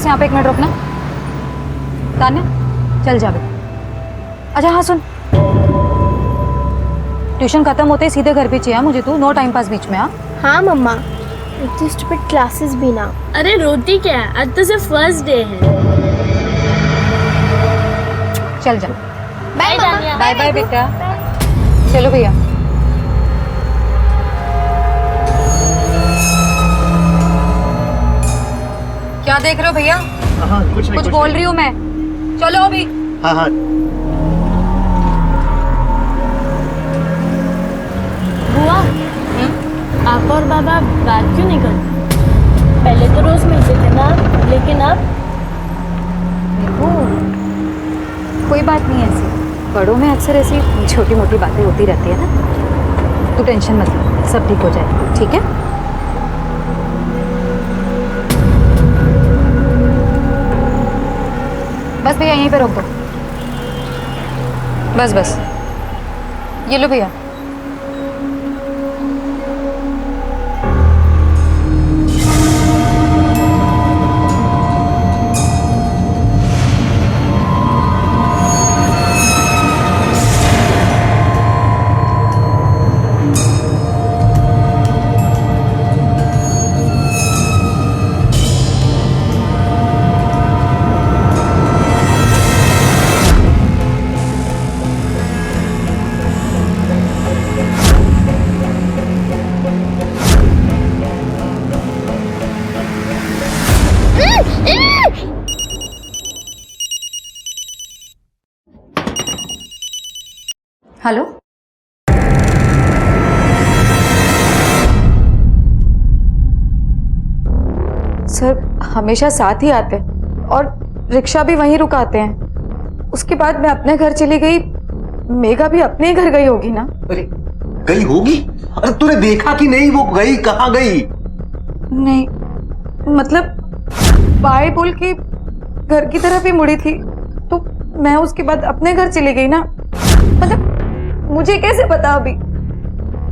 बस यहाँ पे 1 मिनट रुकना। तान्या चल जा बेटा। अच्छा हाँ सुन, ट्यूशन खत्म होते ही सीधे घर पे चाहिए मुझे तू, नो टाइम पास बीच में। हाँ मम्मा, इतनी स्टूपिड क्लासेस भी ना। अरे रोती क्या है, आज तो सिर्फ फर्स्ट डे है। चल जा। बाय मम्मा। बाय बाय बेटा। चलो भैया। क्या देख रहे हो भैया? हाँ कुछ बोल रही हूँ मैं। चलो अभी। हाँ हाँ बुआ, आप और बाबा बात क्यों नहीं करते? पहले तो रोज मिलते थे ना, लेकिन अब देखो कोई बात नहीं है ऐसी, बड़ों में अक्सर ऐसी छोटी मोटी बातें होती रहती है ना। तू टेंशन मत ले, सब ठीक हो जाएगा, ठीक है? बस भैया यहीं पे रोक दो। बस बस, ये लो भैया। हेलो सर, हमेशा साथ ही आते हैं और रिक्शा भी वहीं रुकाते हैं। उसके बाद मैं अपने घर चली गई, मेघा भी अपने ही घर गई होगी ना। अरे गई होगी? अरे तूने देखा कि नहीं वो गई कहाँ गई? नहीं मतलब बाय बोल के घर की तरफ ही मुड़ी थी, तो मैं उसके बाद अपने घर चली गई ना। मतलब मुझे कैसे पता अभी?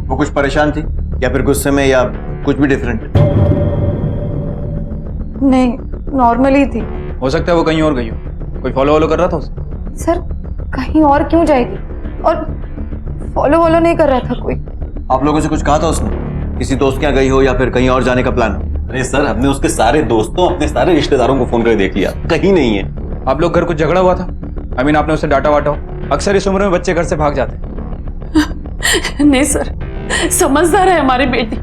वो कुछ परेशान थी या फिर गुस्से में या कुछ भी डिफरेंट? नहीं, नॉर्मली थी। हो सकता है वो कहीं और गई हो, कोई फॉलो वॉलो कर रहा था उसे। सर कहीं और क्यों जाएगी, और फॉलो वॉलो नहीं कर रहा था कोई। आप लोगों से कुछ कहा था उसने? किसी दोस्त के यहाँ गई हो या फिर कहीं और जाने का प्लान? अरे सर, हमने उसके सारे दोस्तों, अपने सारे रिश्तेदारों को फोन कर देख लिया, कहीं नहीं है। आप लोग घर कुछ झगड़ा हुआ था? आई मीन आपने उसे डांटा वाटा हो? अक्सर इस उम्र में बच्चे घर से भाग जाते हैं। नहीं सर, समझदार है हमारी बेटी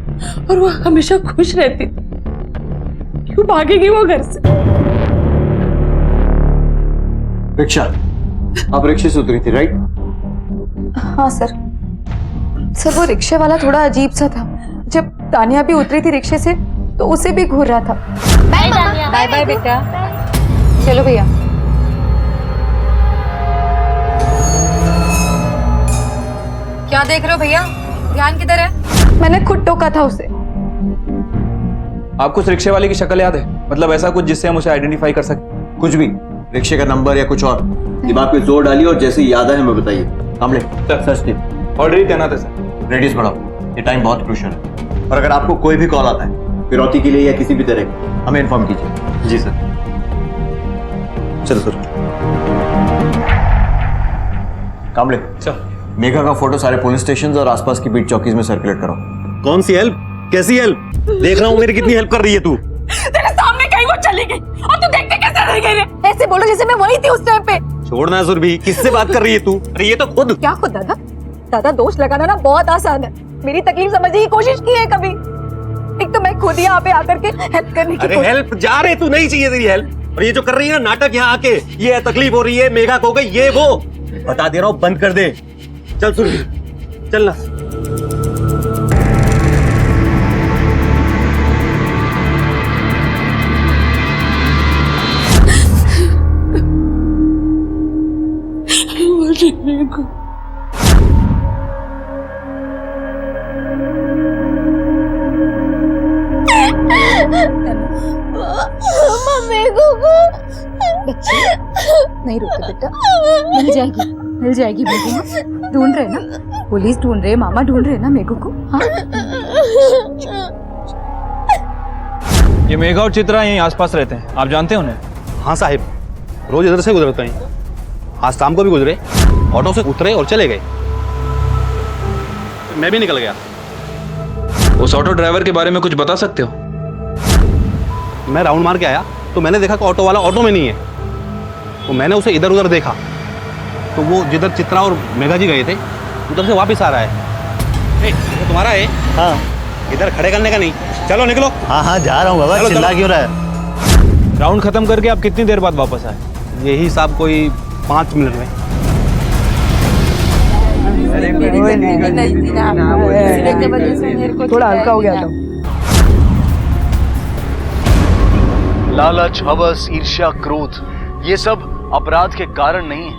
और वो हमेशा खुश रहती थी, क्यों भागेगी वो घर से? रिक्शा, आप रिक्शे से उतरी थी राइट? हाँ सर। सर वो रिक्शे वाला थोड़ा अजीब सा था। जब तानिया भी उतरी थी रिक्शे से तो उसे भी घूर रहा था। बाय तानिया। बाय बाय बेटा। चलो भैया। क्या देख रहे हो भैया? ध्यान किधर है? मैंने खुद टोका था उसे। आपको उस रिक्शे वाले की शक्ल याद है? मतलब ऐसा कुछ जिससे हम उसे आइडेंटिफाई कर सकें? कुछ भी, रिक्शे का नंबर या कुछ और। दिमाग पे जोर डालिए और जैसे याद है हमें बताइए। कामले, सर्च टीम ऑलरेडी तैनात है सर। रेडियस बढ़ाओ, ये टाइम बहुत क्रूशियल है। और अगर आपको कोई भी कॉल आता है फिरौती के लिए या किसी भी तरह की, हमें इन्फॉर्म कीजिए। जी सर। चलो सर। कामले, सर मेघा का फोटो सारे पुलिस स्टेशन और आसपास की बीट चौकीज में सर्कुलेट करो। कौन सी हेल्प? कैसी हेल्प? देख रहा हूँ मेरी कितनी हेल्प कर रही है तू। तेरे सामने कहीं वो चली गई और तू देखते कैसे रह गई रे? ऐसे बोलो जैसे मैं वही थी उस टाइम पे। छोड़ना सुरभि, किससे बात कर रही है तू? अरे ये तो खुद। क्या खुद दादा? दादा दोष लगाना ना बहुत आसान है। मेरी तकलीफ समझने की कोशिश की है कभी? एक तो मैं खुद यहाँ पे आकर के हेल्प करने की अरे कोशिश। हेल्प जा रहे, तू नहीं चाहिए तेरी हेल्प। और ये जो कर रही है ना नाटक यहाँ आके, ये तकलीफ हो रही है, मेघा को हो गई ये वो, बता दे रहा हूँ बंद कर दे। चल सुरभि चलना। मम्मी को बच्ची नहीं रोते बेटा, मिल जाएगी बेटी। ढूंढ रहे ना, पुलिस ढूंढ रहे, मामा ढूंढ रहे ना मेघू को। हाँ ये मेघा और चित्रा यहीं आसपास रहते हैं, आप जानते हैं उन्हें? हाँ साहिब, रोज इधर से गुजरते हैं। आज शाम को भी गुजरे, ऑटो से उतरे और चले गए। मैं भी निकल गया। उस ऑटो ड्राइवर के बारे में कुछ बता सकते हो? मैं राउंड मार के आया तो मैंने देखा कि ऑटो वाला ऑटो में नहीं है। तो मैंने उसे इधर उधर देखा तो वो जिधर चित्रा और मेघा जी गए थे उधर से वापस आ रहा है। ए, वो तुम्हारा है? हाँ इधर खड़े करने का नहीं। चलो निकलो। हाँ हाँ जा रहा हूँ बाबा, चलो, चिल्ला चलो। क्यों रहा है? राउंड खत्म करके आप कितनी देर बाद वापस आए? यही साहब कोई 5 मिनट में। थोड़ा हल्का हो गया था। लालच, हवस, ईर्ष्या, क्रोध, ये सब अपराध के कारण नहीं है,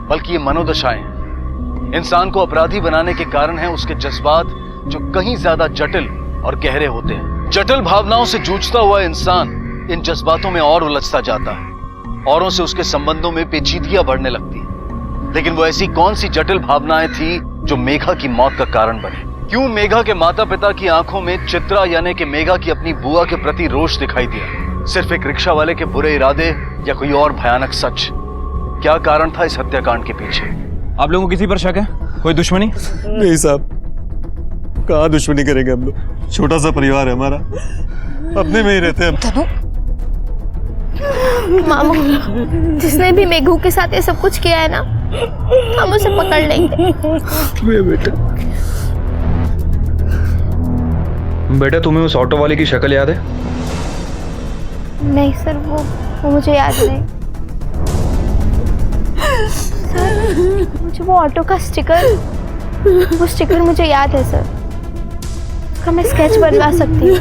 बल्कि ये मनोदशाएं हैं। इंसान को अपराधी बनाने के कारण है उसके जज्बात, जो कहीं ज्यादा जटिल और गहरे होते हैं। जटिल भावनाओं से जूझता हुआ इंसान इन जज्बातों में और उलझता जाता है। औरों से उसके संबंधों में पेचीदगियां बढ़ने लगती है। लेकिन वो ऐसी कौन सी जटिल भावनाएं थी जो मेघा की मौत का कारण बने? क्यों मेघा के माता पिता की आंखों में चित्रा यानी कि मेघा की अपनी बुआ के प्रति रोष दिखाई दिया? सिर्फ एक रिक्शा वाले के बुरे इरादे या कोई और भयानक सच? क्या कारण था इस हत्याकांड के पीछे? आप लोगों को किसी पर शक है? कोई दुश्मनी? नहीं साहब, कहाँ दुश्मनी करेंगे हम लोग? छोटा सा परिवार है हमारा, अपने में ही रहते हैं। मामू, जिसने भी मेघू के साथ ये सब कुछ किया है ना, हम उसे पकड़ लेंगे। बेटा तुम्हें उस ऑटो वाले की शक्ल याद है? नहीं सर, वो मुझे याद नहीं। सर, मुझे वो ऑटो का स्टिकर मुझे याद है सर। उसका मैं स्केच बनवा सकती हूँ।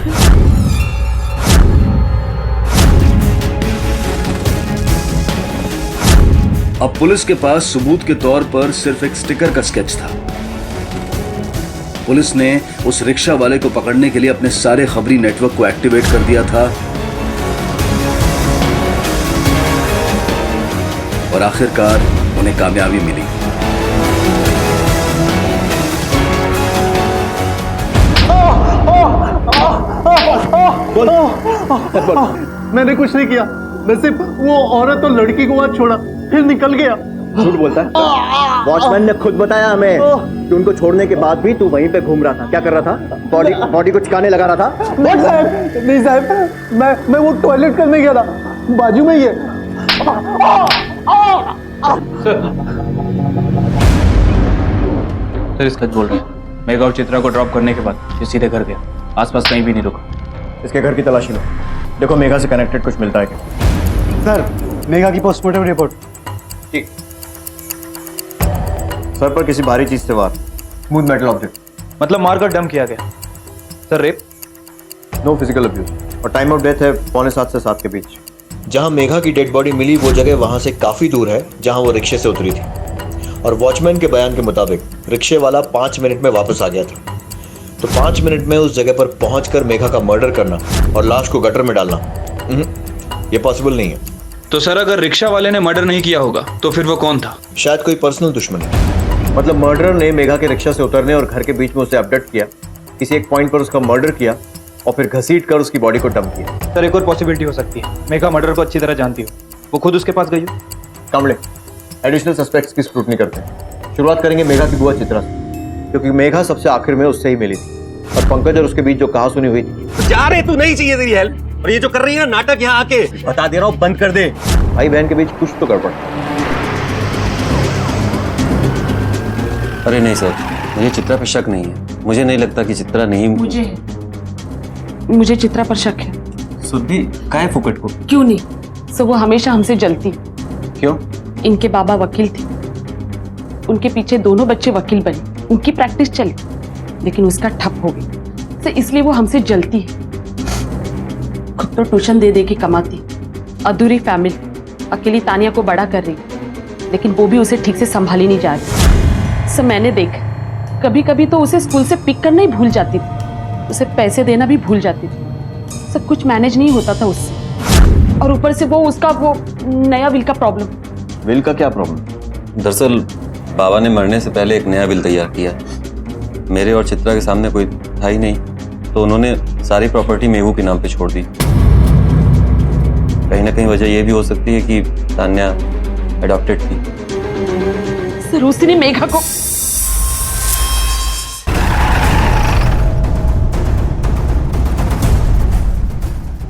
अब पुलिस के पास सबूत के तौर पर सिर्फ एक स्टिकर का स्केच था। पुलिस ने उस रिक्शा वाले को पकड़ने के लिए अपने सारे खबरी नेटवर्क को एक्टिवेट कर दिया था और आखिरकार उन्हें कामयाबी मिली। मैंने कुछ नहीं किया, मैं सिर्फ वो औरत और लड़की को वहां छोड़ा, फिर निकल गया। झूठ बोलता है। वॉचमैन ने खुद बताया हमें कि उनको छोड़ने के बाद भी तू वहीं पे घूम रहा था। क्या कर रहा था? बॉडी को चिकाने लगा रहा था? नहीं साहब, मैं वो टॉयलेट करने गया था, बाजू में ही है। सर इसका बोल रहे हैं, मेघा और चित्रा को ड्रॉप करने के बाद ये सीधे घर गया, आसपास कहीं भी नहीं रुका। इसके घर की तलाशी लो, देखो मेघा से कनेक्टेड कुछ मिलता है क्या? सर, मेघा की पोस्टमार्टम रिपोर्ट। ठीक। सर पर किसी भारी चीज से वार, स्मूथ मेटल ऑब्जेक्ट, मतलब मारकर डंप किया गया। Sir rape? No physical abuse, और टाइम ऑफ डेथ है 6:45 से 7 के बीच। जहां मेघा की डेड बॉडी मिली वो जगह वहां से काफी दूर है जहां वो रिक्शे से उतरी थी, और वॉचमैन के बयान के मुताबिक रिक्शे वाला 5 मिनट में वापस आ गया था। तो 5 मिनट में उस जगह पर पहुंचकर मेघा का मर्डर करना और लाश को गटर में डालना ये पॉसिबल नहीं है। तो सर अगर रिक्शा वाले ने मर्डर नहीं किया होगा तो फिर वो कौन था? शायद कोई पर्सनल दुश्मनी। मतलब मर्डरर ने मेघा के रिक्शा से उतरने और घर के बीच में उसे अपडेट किया, किसी एक पॉइंट पर उसका मर्डर किया और फिर घसीट कर उसकी बॉडी को डंप किया। सर एक और पॉसिबिलिटी हो सकती है, मेघा मर्डर को अच्छी तरह जानती हो, वो खुद उसके पास गई हो। कामले, एडिशनल सस्पेक्ट्स की स्क्रूटनी करते हैं। शुरुआत करेंगे मेघा की बुआ चित्रा से, क्योंकि मेघा सबसे आखिर में उससे ही मिली थी और पंकज और उसके बीच जो कहा सुनी हुई थी। जा रहे, तू नहीं चाहिए तेरी हेल्प, और ये जो कर रही है ना नाटक, यहाँ आके बता दे रहा हूँ बंद कर दे। भाई बहन के बीच कुछ तो गड़बड़। अरे नहीं सर, मुझे चित्रा पर शक नहीं है। मुझे नहीं लगता कि चित्रा नहीं। मुझे चित्रा पर शक है। सुधी काय फुकट को? क्यों नहीं, सो वो हमेशा हमसे जलती। क्यों? इनके बाबा वकील थे, उनके पीछे दोनों बच्चे वकील बने, उनकी प्रैक्टिस चली, लेकिन उसका ठप हो गई, तो इसलिए वो हमसे जलती है। खुद तो ट्यूशन दे दे के कमाती, अधूरी फैमिली, अकेली तानिया को बड़ा कर रही, लेकिन वो भी उसे ठीक से संभाली नहीं जा रही। सब मैंने देखा, कभी कभी तो उसे स्कूल से पिक करना ही भूल जाती थी, उसे पैसे देना भी भूल जाती थी। सब कुछ मैनेज नहीं होता था उससे, और ऊपर से वो उसका वो नया विल का प्रॉब्लम। विल का क्या प्रॉब्लम? दरअसल बाबा ने मरने से पहले एक नया विल तैयार किया। मेरे और चित्रा के सामने कोई था ही नहीं, तो उन्होंने सारी प्रॉपर्टी मेघू के नाम पे छोड़ दी। कहीं ना कहीं वजह ये भी हो सकती है कि तान्या अडॉप्टेड थी। सर उसने मेघा को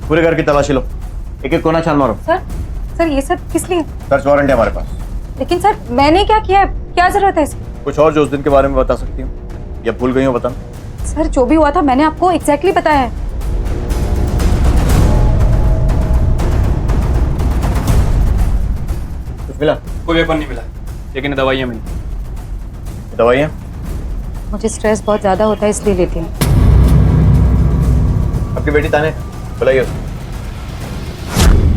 पूरे घर की तलाशी लो, एक एक कोना छान मारो। सर ये सब किस लिए? सर्च वारंट है हमारे पास। लेकिन सर मैंने क्या किया है? क्या जरूरत है इसकी? कुछ और जो उस दिन के बारे में बता सकती हूँ या भूल गई हो बताना। सर जो भी हुआ था मैंने आपको एग्जैक्टली बताया है। कुछ मिला? कोई वेपन नहीं मिला, लेकिन दवाइयाँ मिली। दवाइयाँ? मुझे स्ट्रेस बहुत ज्यादा होता है इसलिए लेती हूँ। आपकी बेटी ताने बुलाइए उसको।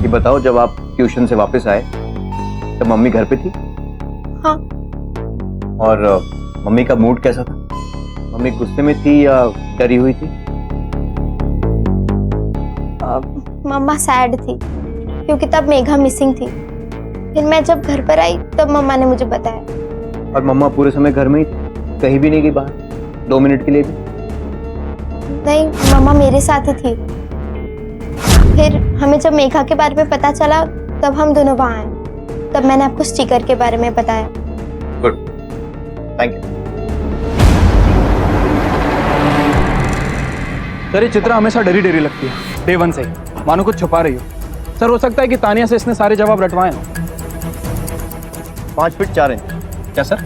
ये बताओ, जब आप ट्यूशन से वापस आए तब मम्मी घर पे थी? हाँ। और मम्मी का मूड कैसा था? मम्मी गुस्से में थी या डरी हुई थी? मम्मा सैड थी क्योंकि तब मेघा मिसिंग थी। फिर मैं जब घर पर आई तब मम्मा ने मुझे बताया। और मम्मा पूरे समय घर में ही थी, कहीं भी नहीं गई बाहर, 2 मिनट के लिए भी? नहीं, मम्मा मेरे साथ ही थी। फिर हमें जब मेघा के बारे में पता चला तब हम दोनों वहां आए। तब मैंने आपको स्टिकर के बारे में बताया। Good, thank you. सर ये चित्रा हमेशा डरी डरी लगती है, डे 1 से मानो कुछ छुपा रही हो। सर हो सकता है कि तानिया से इसने सारे जवाब रटवाए हो। 5 फीट 4 इंच। क्या सर?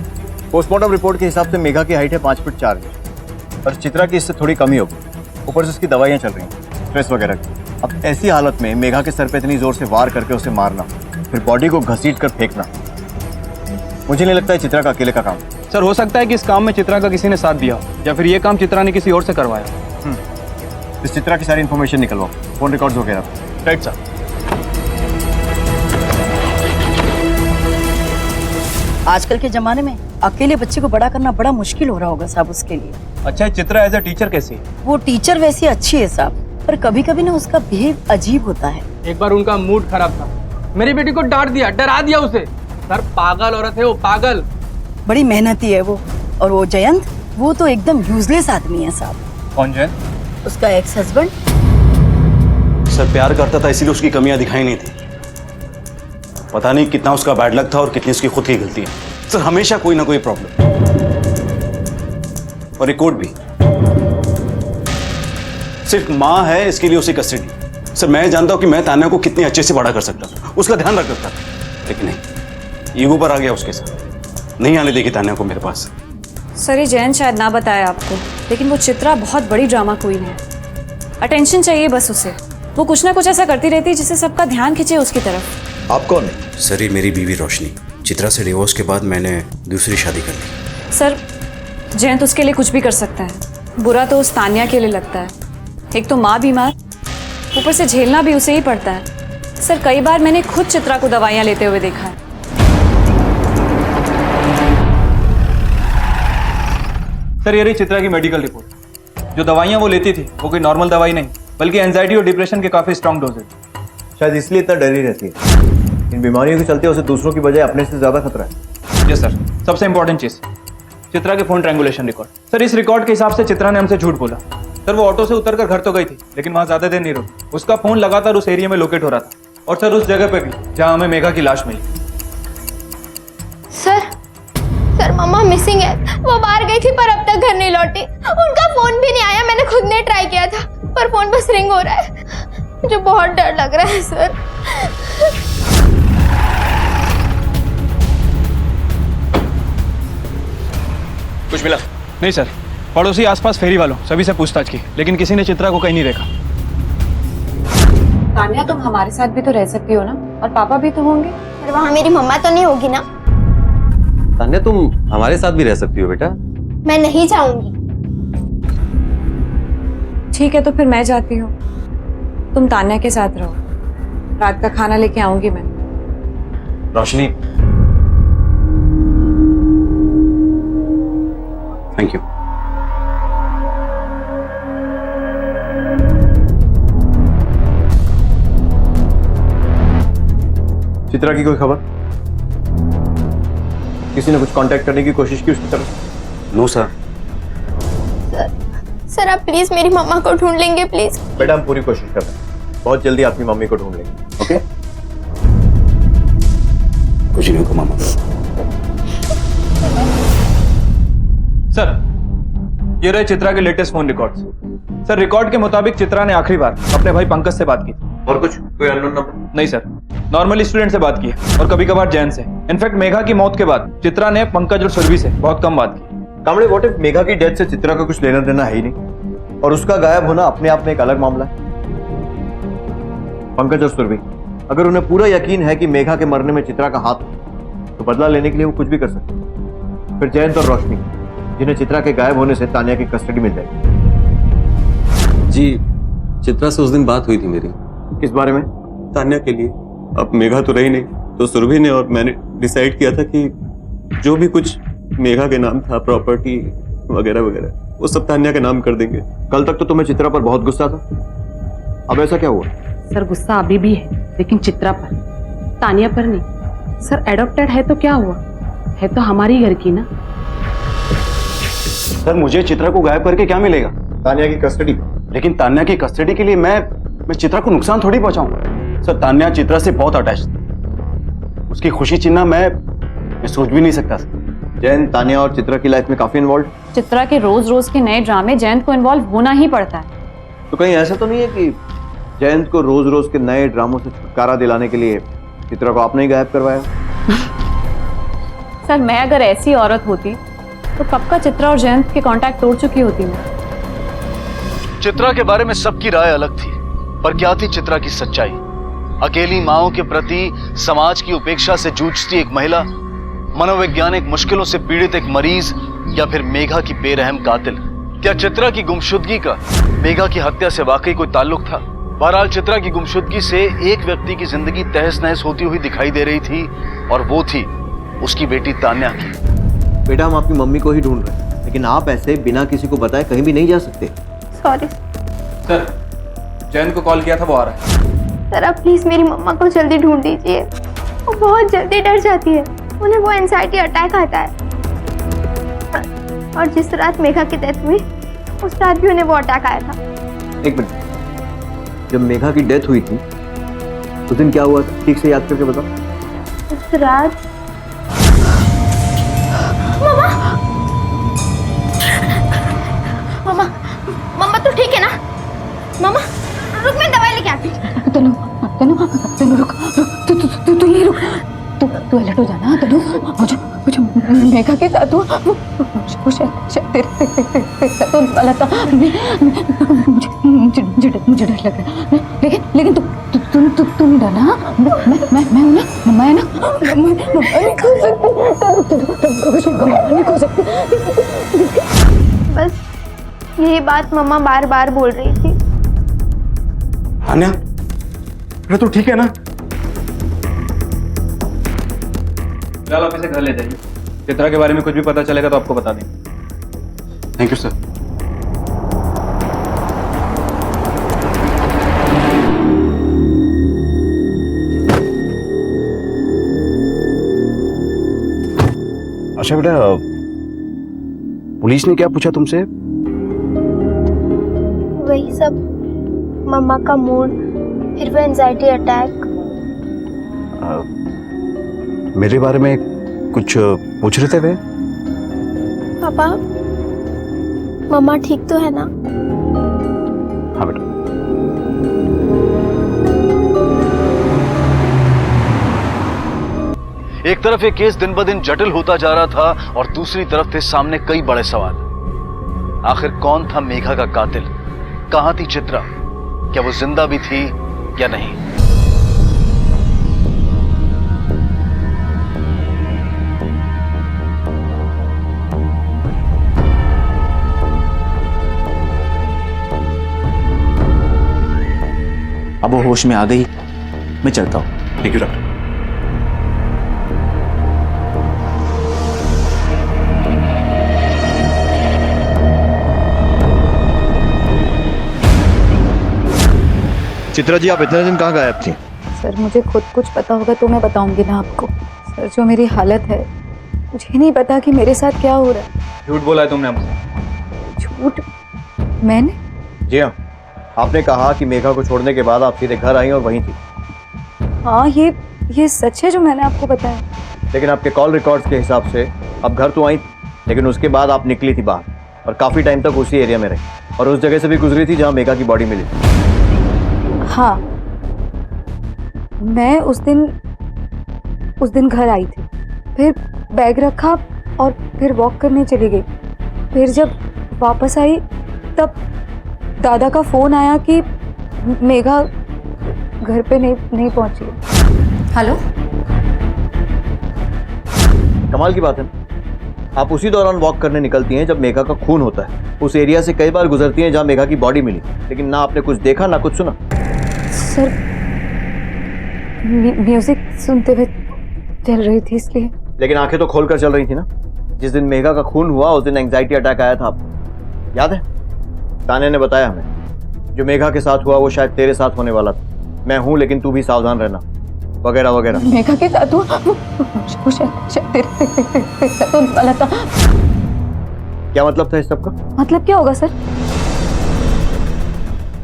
पोस्टमार्टम रिपोर्ट के हिसाब से मेघा की हाइट है 5 फीट 4 इंच और चित्रा की इससे थोड़ी कमी होगी। ऊपर से उसकी दवाइयाँ चल रही हैं, स्ट्रेस वगैरह की। अब ऐसी हालत में मेघा के सर पे इतनी जोर से वार करके उसे मारना, फिर बॉडी को घसीट कर फेंकना, मुझे नहीं लगता है चित्रा का अकेले का काम। सर हो सकता है कि इस काम में चित्रा का किसी ने साथ दिया हो, या फिर ये काम चित्रा ने किसी और से करवाया। इस चित्रा की सारी इन्फॉर्मेशन निकलवाओ, फोन रिकॉर्ड्स वगैरह। Right sir. आजकल के जमाने में अकेले बच्चे को बड़ा करना बड़ा मुश्किल हो रहा होगा साहब उसके लिए। अच्छा, चित्रा एज अ टीचर कैसी है? वो टीचर वैसी अच्छी है साहब, पर कभी कभी ना उसका बिहेव अजीब होता है। एक बार उनका मूड खराब था, मेरी बेटी को डांट दिया, डरा दिया उसे। सर पागल औरत है वो, पागल। बड़ी मेहनती है वो। और वो जयंत, वो तो एकदम यूजलेस आदमी है साहब। कौन जयंत? उसका एक्स हस्बैंड। सर प्यार करता था इसीलिए उसकी कमियां दिखाई नहीं थी। पता नहीं कितना उसका बैड लक था और कितनी उसकी खुद की गलती है। सर हमेशा कोई ना कोई प्रॉब्लम। और एक कोर्ट भी, सिर्फ माँ है इसके लिए उसे कस्टडी। सर मैं जानता हूं कि मैं तान्या को कितने अच्छे से बड़ा कर सकता था, उसका ध्यान रख सकता था, लेकिन नहीं, ईगो पर आ गया उसके साथ। नहीं आने देगी तान्या को मेरे पास। सर ये जैन शायद ना बताया आपको, लेकिन वो चित्रा बहुत बड़ी ड्रामा क्वीन है। अटेंशन चाहिए बस उसे। वो कुछ ना कुछ ऐसा करती रहती है जिससे सबका ध्यान खींचे उसकी तरफ। आप कौन है? सर ये मेरी बीवी रोशनी। चित्रा से डिवोर्स के बाद मैंने दूसरी शादी कर ली। सर जयंत उसके लिए कुछ भी कर सकता है। बुरा तो उस तान्या के लिए लगता है। एक तो माँ बीमार, ऊपर से झेलना भी उसे ही पड़ता है। सर कई बार मैंने खुद चित्रा को दवाइयाँ लेते हुए देखा है। सर ये रही चित्रा की मेडिकल रिपोर्ट। जो दवाइयाँ वो लेती थी वो कोई नॉर्मल दवाई नहीं, बल्कि एंजाइटी और डिप्रेशन के काफी स्ट्रॉन्ग डोजेज। शायद इसलिए इतना डरी रहती है। इन बीमारियों के चलते उसे दूसरों की बजाय अपने से ज्यादा खतरा है। Yes sir. सबसे इंपॉर्टेंट चीज, चित्रा के फोन ट्रायंगुलेशन रिकॉर्ड। सर इस रिकॉर्ड के हिसाब से चित्रा ने हमसे झूठ बोला। सर वो ऑटो से उतरकर घर तो गई थी, लेकिन वहां ज्यादा देर नहीं रुकी। उसका फोन लगातार उस एरिया में लोकेट हो रहा था, और सर उस जगह पे भी जहां हमें मेघा की लाश मिली। सर मम्मा मिसिंग है। वो बाहर गई थी पर अब तक घर नहीं लौटी। उनका फोन भी नहीं आया। मैंने खुद ने ट्राई किया था पर फोन बस रिंग हो रहा है। मुझे बहुत डर लग रहा है सर। कुछ मिला? नहीं सर, पड़ोसी आसपास फेरी वालों सभी से पूछताछ की, लेकिन किसी ने चित्रा को कहीं नहीं देखा। तान्या तुम हमारे साथ भी तो रह सकती हो ना, और पापा भी तो होंगे। पर वहाँ मेरी मम्मा तो नहीं होगी ना? तान्या तुम हमारे साथ भी रह सकती हो बेटा। मैं नहीं चाहूंगी। ठीक है तो फिर मैं जाती हूँ, तुम तान्या के साथ रहो। रात का खाना लेके आऊंगी मैं। रोशनी, थैंक यू। चित्रा की कोई खबर? किसी ने कुछ कांटेक्ट करने की कोशिश की उसकी तरफ? No sir. सर आप प्लीज मेरी मम्मा को ढूंढ लेंगे प्लीज? बेटा हम पूरी कोशिश कर रहे हैं, बहुत जल्दी आपकी मम्मी को ढूंढ लेंगे। ओके कुछ नहीं होगा मामा। सर, ये रहे चित्रा के latest phone records. Sir, record के मुताबिक चित्रा ने आखिरी बार अपने भाई पंकज से बात की थी। और कुछ कोई अननोन नंबर? नहीं सर, नॉर्मली स्टूडेंट से बात की है और कभी कभार जैन से। इनफैक्ट मेघा की मौत के बाद चित्रा ने पंकज और सुरभि से बहुत कम बात की। कामड़े, व्हाट इफ मेघा की डेथ से चित्रा का कुछ लेना देना है ही नहीं और उसका गायब होना अपने आप में एक अलग मामला है। पंकज और सुरभि, अगर उन्हें पूरा यकीन है कि मेघा के मरने में चित्रा का हाथ है तो बदला लेने के लिए वो कुछ भी कर सकते हैं। फिर जयंत और रोशनी, जिन्हें चित्रा के गायब होने से तानिया की कस्टडी मिल जाएगी। जी, चित्रा से उस दिन बात हुई थी मेरी। किस बारे में? तान्या के लिए। अब मेघा तो रही नहीं, तो सुरभि ने और मैंने डिसाइड किया था कि जो भी कुछ मेघा के नाम था, प्रॉपर्टी वगैरह वगैरह, वो सब तान्या के नाम कर देंगे। कल तक तो तुम्हें चित्रा पर बहुत गुस्सा था, अब ऐसा क्या हुआ? सर, गुस्सा अभी भी है, लेकिन चित्रा पर, तानिया पर नहीं। सर, एडॉप्टेड है तो क्या हुआ, है तो हमारी घर की ना। सर, मुझे चित्रा को गायब करके क्या मिलेगा? तानिया की कस्टडी। लेकिन तान्या की कस्टडी के लिए मैं चित्रा को नुकसान थोड़ी पहुंचाऊंगा। सर, तान्या चित्रा से बहुत अटैच थी, उसकी खुशी छीनना मैं सोच भी नहीं सकता। जयंत, तानिया और चित्रा की लाइफ में काफी इन्वॉल्व। चित्रा के रोज रोज के नए ड्रामे जयंत को इन्वॉल्व होना ही पड़ता है। तो कहीं ऐसा तो नहीं है कि जयंत को रोज रोज के नए ड्रामों से छुटकारा दिलाने के लिए चित्रा को आपने ही गायब करवाया? सर, मैं अगर ऐसी औरत होती तो कब का चित्रा और जयंत के कांटेक्ट तोड़ चुकी होती मैं। चित्रा के बारे में सबकी राय अलग थी, पर क्या थी चित्रा की सच्चाई? अकेली माओं के प्रति समाज की उपेक्षा से जूझती एक महिला, मनोवैज्ञानिक मुश्किलों से पीड़ित एक मरीज, या फिर मेघा की बेरहम कातिल? क्या चित्रा की गुमशुदगी का मेघा की हत्या से वाकई कोई ताल्लुक था? बहरहाल चित्रा की गुमशुदगी से एक व्यक्ति की जिंदगी तहस नहस होती हुई दिखाई दे रही थी, और वो थी उसकी बेटी तान्या की। बेटा, हम आपकी मम्मी को ही ढूंढ रहे हैं, लेकिन आप ऐसे बिना किसी को बताए कहीं भी नहीं जा सकते। सॉरी सर, जैन को कॉल किया था, वो आ रहा है। सर, आप प्लीज मेरी मम्मा को जल्दी ढूंढ दीजिए, वो बहुत जल्दी डर जाती है, उन्हें वो एंजाइटी अटैक आता है। और जिस रात मेघा की डेथ हुई उस रात भी उन्हें वो अटैक आया था। एक मिनट, जब मेघा की डेथ हुई थी उस दिन क्या हुआ था, ठीक से याद करके बताओ। उस रात मम्मा मम्मा तो ठीक है ना? मम्मा रुक, मैं दवाई लेके आती हूँ। तनु तनु तनु रुक रुक, तू यहीं रुक, तू अलर्ट हो जाना। तनु, मुझे मेघा के साथ हुआ, वो शायद तेरे साथ होने वाला था। मुझे डर लग रहा है, लेकिन तू नहीं डरना। मैं हूं ना, मैं नहीं खो सकती। बस यही बात मम्मा बार बार बोल रही थी। तान्या, अरे तू ठीक है ना? फिलहाल आप इसे घर ले जाइए, चित्रा के बारे में कुछ भी पता चलेगा तो आपको बता देंगे। Thank you sir. अच्छा बेटा, पुलिस ने क्या पूछा तुमसे? वही सब, मम्मा का मूड, फिर वो एंजाइटी अटैक। मेरे बारे में कुछ पूछ रहे थे वे? पापा, मम्मा ठीक तो है ना? हाँ बेटा। एक तरफ ये केस दिन ब दिन जटिल होता जा रहा था और दूसरी तरफ थे सामने कई बड़े सवाल। आखिर कौन था मेघा का कातिल? कहां थी चित्रा? क्या वो जिंदा भी थी या नहीं? अब वो होश में आ गई, मैं चलता हूं। Thank you doctor. Chitra ji, आप इतने दिन कहाँ गायब थी? सर, मुझे खुद कुछ पता होगा तो मैं बताऊंगी ना आपको। सर, जो मेरी हालत है, मुझे नहीं पता कि मेरे साथ क्या हो रहा है। झूठ बोला है तुमने हमसे। झूठ? मैंने? जी हाँ, आपने कहा कि मेघा को छोड़ने के बाद आप सीधे घर आई और वहीं थी। हाँ, ये ये सच है जो मैंने आपको बताया? लेकिन आपके कॉल रिकॉर्ड्स के हिसाब से अब घर तो आई, लेकिन उसके बाद आप निकली थी बाहर और काफ़ी टाइम तक उसी एरिया में रही और उस जगह से भी गुजरी थी जहाँ मेघा की बॉडी मिली। हाँ, मैं उस दिन घर आई थी, फिर बैग रखा और फिर वॉक करने चली गई। फिर जब वापस आई तब दादा का फ़ोन आया कि मेघा घर पे नहीं पहुंची। हेलो, कमाल की बात है, आप उसी दौरान वॉक करने निकलती हैं जब मेघा का खून होता है। उस एरिया से कई बार गुजरती हैं जहां मेघा की बॉडी मिली, लेकिन ना आपने कुछ देखा ना कुछ सुना। सर, म्यूजिक सुनते हुए चल रही थी इसलिए। लेकिन आंखें तो खोलकर चल रही थी ना। जिस दिन मेघा का खून हुआ उस दिन एंजाइटी अटैक आया था आपको, याद है? तान्या ने बताया हमें जो मेघा के साथ हुआ वो शायद तेरे साथ होने वाला था। मैं हूं लेकिन तू भी सावधान रहना, वगैरह वगैरह। मेघा के साथ हुआ वो शायद तेरे साथ होने वाला था। क्या मतलब था इस सब का? मतलब क्या होगा सर?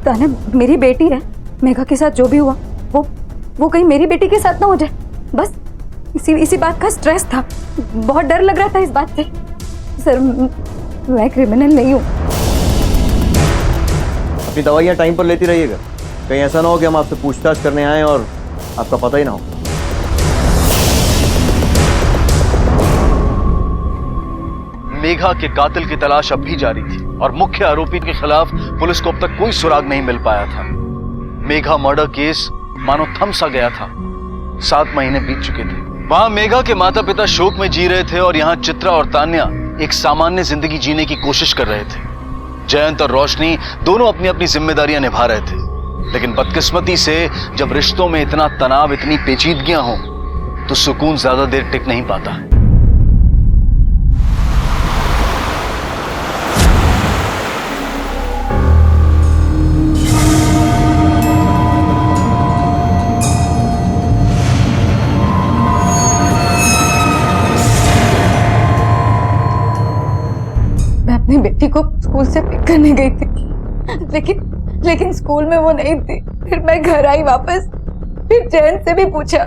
तान्या मेरी बेटी है, मेघा के साथ जो भी हुआ वो कहीं मेरी बेटी के साथ ना हो जाए, बस इसी बात का स्ट्रेस था। बहुत डर लग रहा था इस बात से। सर, मैं क्रिमिनल नहीं हूँ। अपनी दवाइयाँ टाइम पर लेती रहिएगा, कहीं ऐसा ना हो कि हम आपसे पूछताछ करने आए और आपका पता ही ना हो। मेघा के कातिल की तलाश अब भी जारी थी और मुख्य आरोपी के खिलाफ पुलिस को अब तक कोई सुराग नहीं मिल पाया था। मेघा मर्डर केस मानो थम सा गया था। 7 महीने बीत चुके थे। वहां मेघा के माता पिता शोक में जी रहे थे और यहाँ चित्रा और तान्या एक सामान्य जिंदगी जीने की कोशिश कर रहे थे। जयंत और रोशनी दोनों अपनी अपनी जिम्मेदारियां निभा रहे थे, लेकिन बदकिस्मती से जब रिश्तों में इतना तनाव, इतनी पेचीदगियां हों, तो सुकून ज्यादा देर टिक नहीं पाता है। अपनी बेटी को स्कूल से पिक करने गई थी, लेकिन स्कूल में वो नहीं थी। फिर मैं घर आई वापस, फिर जैन से भी पूछा,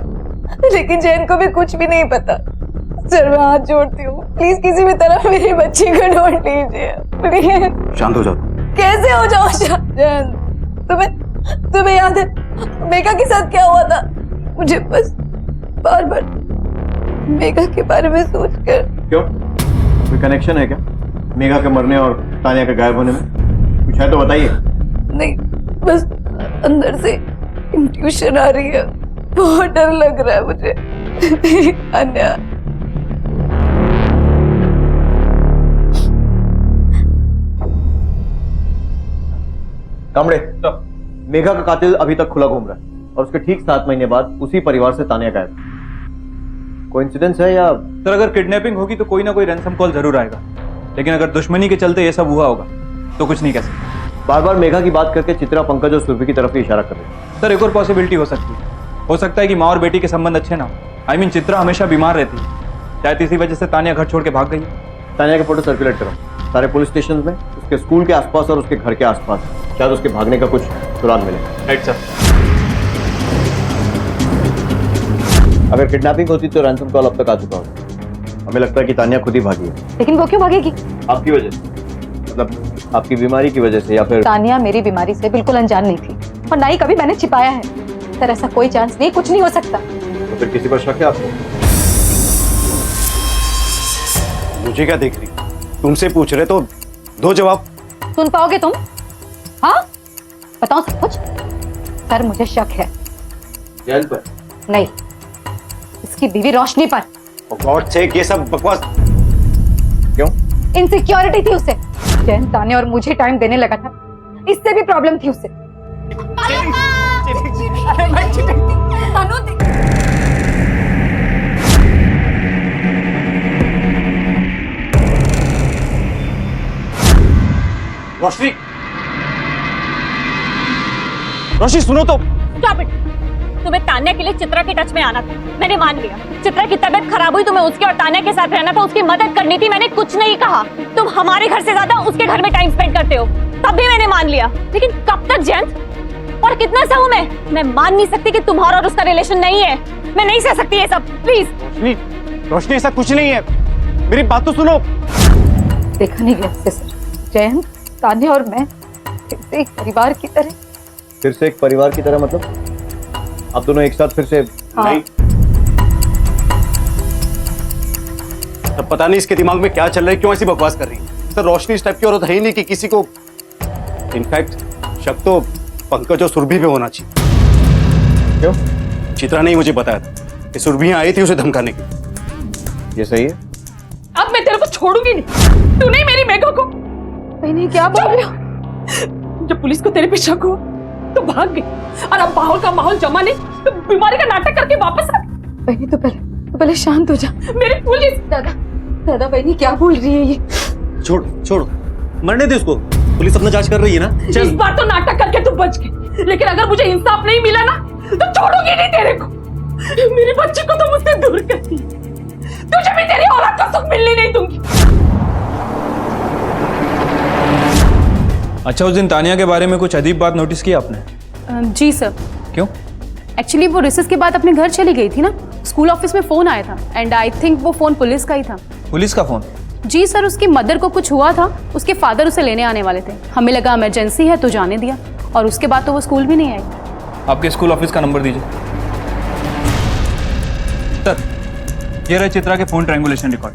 लेकिन जैन को भी कुछ भी नहीं पता। सर, मैं हाथ जोड़ती हूँ, प्लीज किसी भी तरह मेरी बच्ची को ढूंढ लीजिए, प्लीज। शांत हो जाओ। कैसे हो जाओ जैन? तुम्हें याद है मेघा के साथ क्या हुआ था? मुझे बस बार बार मेघा के बारे में सोचकर। क्यों, कोई कनेक्शन है क्या मेघा के मरने और तान्या के गायब होने में? कुछ है तो बताइए। नहीं, बस अंदर से इंट्यूशन आ रही है, बहुत डर लग रहा है मुझे। अन्या, कामड़े, मेघा का कातिल अभी तक खुला घूम रहा है और उसके ठीक 7 महीने बाद उसी परिवार से तान्या गायब। कोइंसिडेंस है या? सर, अगर किडनैपिंग होगी तो कोई ना कोई रैंसम कॉल जरूर आएगा, लेकिन अगर दुश्मनी के चलते ये सब हुआ होगा तो कुछ नहीं कह सकते। बार बार मेघा की बात करके चित्रा, पंकज और सुरभि की तरफ ही इशारा कर रही है। सर, एक और पॉसिबिलिटी हो सकती है। हो सकता है कि माँ और बेटी के संबंध अच्छे ना हो। I mean, चित्रा हमेशा बीमार रहती है, शायद इसी वजह से तान्या घर छोड़ के भाग गई है। तान्या के फोटो सर्कुलेट करो सारे पुलिस स्टेशन में, उसके स्कूल के आसपास और उसके घर के आसपास, शायद उसके भागने का कुछ सुराग मिले। Right sir. अगर किडनैपिंग होती तो रैंसम कॉल अब तक आ चुका होता। हमें लगता है कि तान्या खुद ही भागी है। लेकिन वो क्यों भागेगी? आपकी वजह से, मतलब आपकी बीमारी की वजह से, या फिर? तान्या मेरी बीमारी से बिल्कुल अनजान नहीं थी और ना ही कभी मैंने छिपाया है। सर, ऐसा कोई चांस नहीं, कुछ नहीं हो सकता। तो फिर किसी पर शक है आपको? मुझे क्या देख रही? तुमसे पूछ रहे तो दो जवाब। सुन पाओगे तुम? हाँ, बताओ सब कुछ। सर, मुझे शक है। जैन पर? नहीं, इसकी बीवी रोशनी पर। गॉड सेक, ये सब बकवास क्यों? इनसिक्योरिटी थी उसे। जैन तान्या और मुझे टाइम देने लगा था, इससे भी प्रॉब्लम थी उसे। रोशनी, रोशनी सुनो तो। Stop it! तुम्हें तान्या के लिए चित्रा के टच में आना था, मैंने मान लिया। चित्रा की तबीयत खराब हुई, तुम्हें उसके और तान्या के साथ रहना था, उसकी मदद करनी थी, मैंने कुछ नहीं कहा। तुम हमारे घर से ज्यादा उसके घर में टाइम स्पेंड करते हो, तब भी मैंने मान लिया। लेकिन कब तक जयंत? और कितना सहूं मैं मान नहीं सकती कि तुम्हारा और उसका रिलेशन नहीं है। मैं नहीं सह सकती ये सब, प्लीज। रोशनी ऐसा कुछ नहीं है, मेरी बात तो सुनो। देखा नहीं गया सर, जयंत, तान्या और मैं फिर से एक परिवार की तरह। फिर से एक परिवार की तरह मतलब आप दोनों एक साथ फिर से? हाँ। नहीं, अब पता नहीं इसके दिमाग में क्या चल रहा है, क्यों ऐसी बकवास कर रही है। सर रोशनी इस टाइप की औरत है ही नहीं कि किसी को, इनफैक्ट शक तो पंकज और सुरभि पे होना चाहिए। क्यों? चित्रा ने ही मुझे बताया था कि सुरभि आई थी उसे धमकाने की। ये सही है? अब मैं तेरे को छोड़ूंगी नहीं, तू नहीं मेरी मेघा को। बहनी क्या बोल रही हो? जब पुलिस को तेरे पे शक हुआ तो भाग गई, और अब माहौल जमा नहीं तो बीमारी का नाटक करके वापस आ गई। बहनी तो पहले शांत हो जा। मेरी पुलिस। दादा बहनी क्या बोल रही है ये? छोड़ो मरने दे उसको, पुलिस अपना जांच कर रही है ना। इस बार तो नाटक करके तू बच गई, लेकिन अगर मुझे इंसाफ नहीं मिला ना तो छोड़ूंगी नहीं तेरे को। मेरे बच्चे को तो मुझसे दूर करती, तुझे भी तेरी औलाद का सुख मिलने नहीं दूंगी। अच्छा, उस दिन तानिया के बारे में कुछ अजीब बात नोटिस की आपने? जी सर। क्यों? एक्चुअली वो रिसेस के बाद अपने घर चली गई थी ना, स्कूल ऑफिस में फोन आया था एंड आई थिंक वो फोन पुलिस का ही था। पुलिस का फोन? जी सर, उसकी मदर को कुछ हुआ था, उसके फादर उसे लेने आने वाले थे, हमें लगा इमरजेंसी है तो जाने दिया, और उसके बाद तो वो स्कूल भी नहीं आई। आपके स्कूल ऑफिस का नंबर दीजिए। सर, ये रहे चित्रा के phone triangulation record.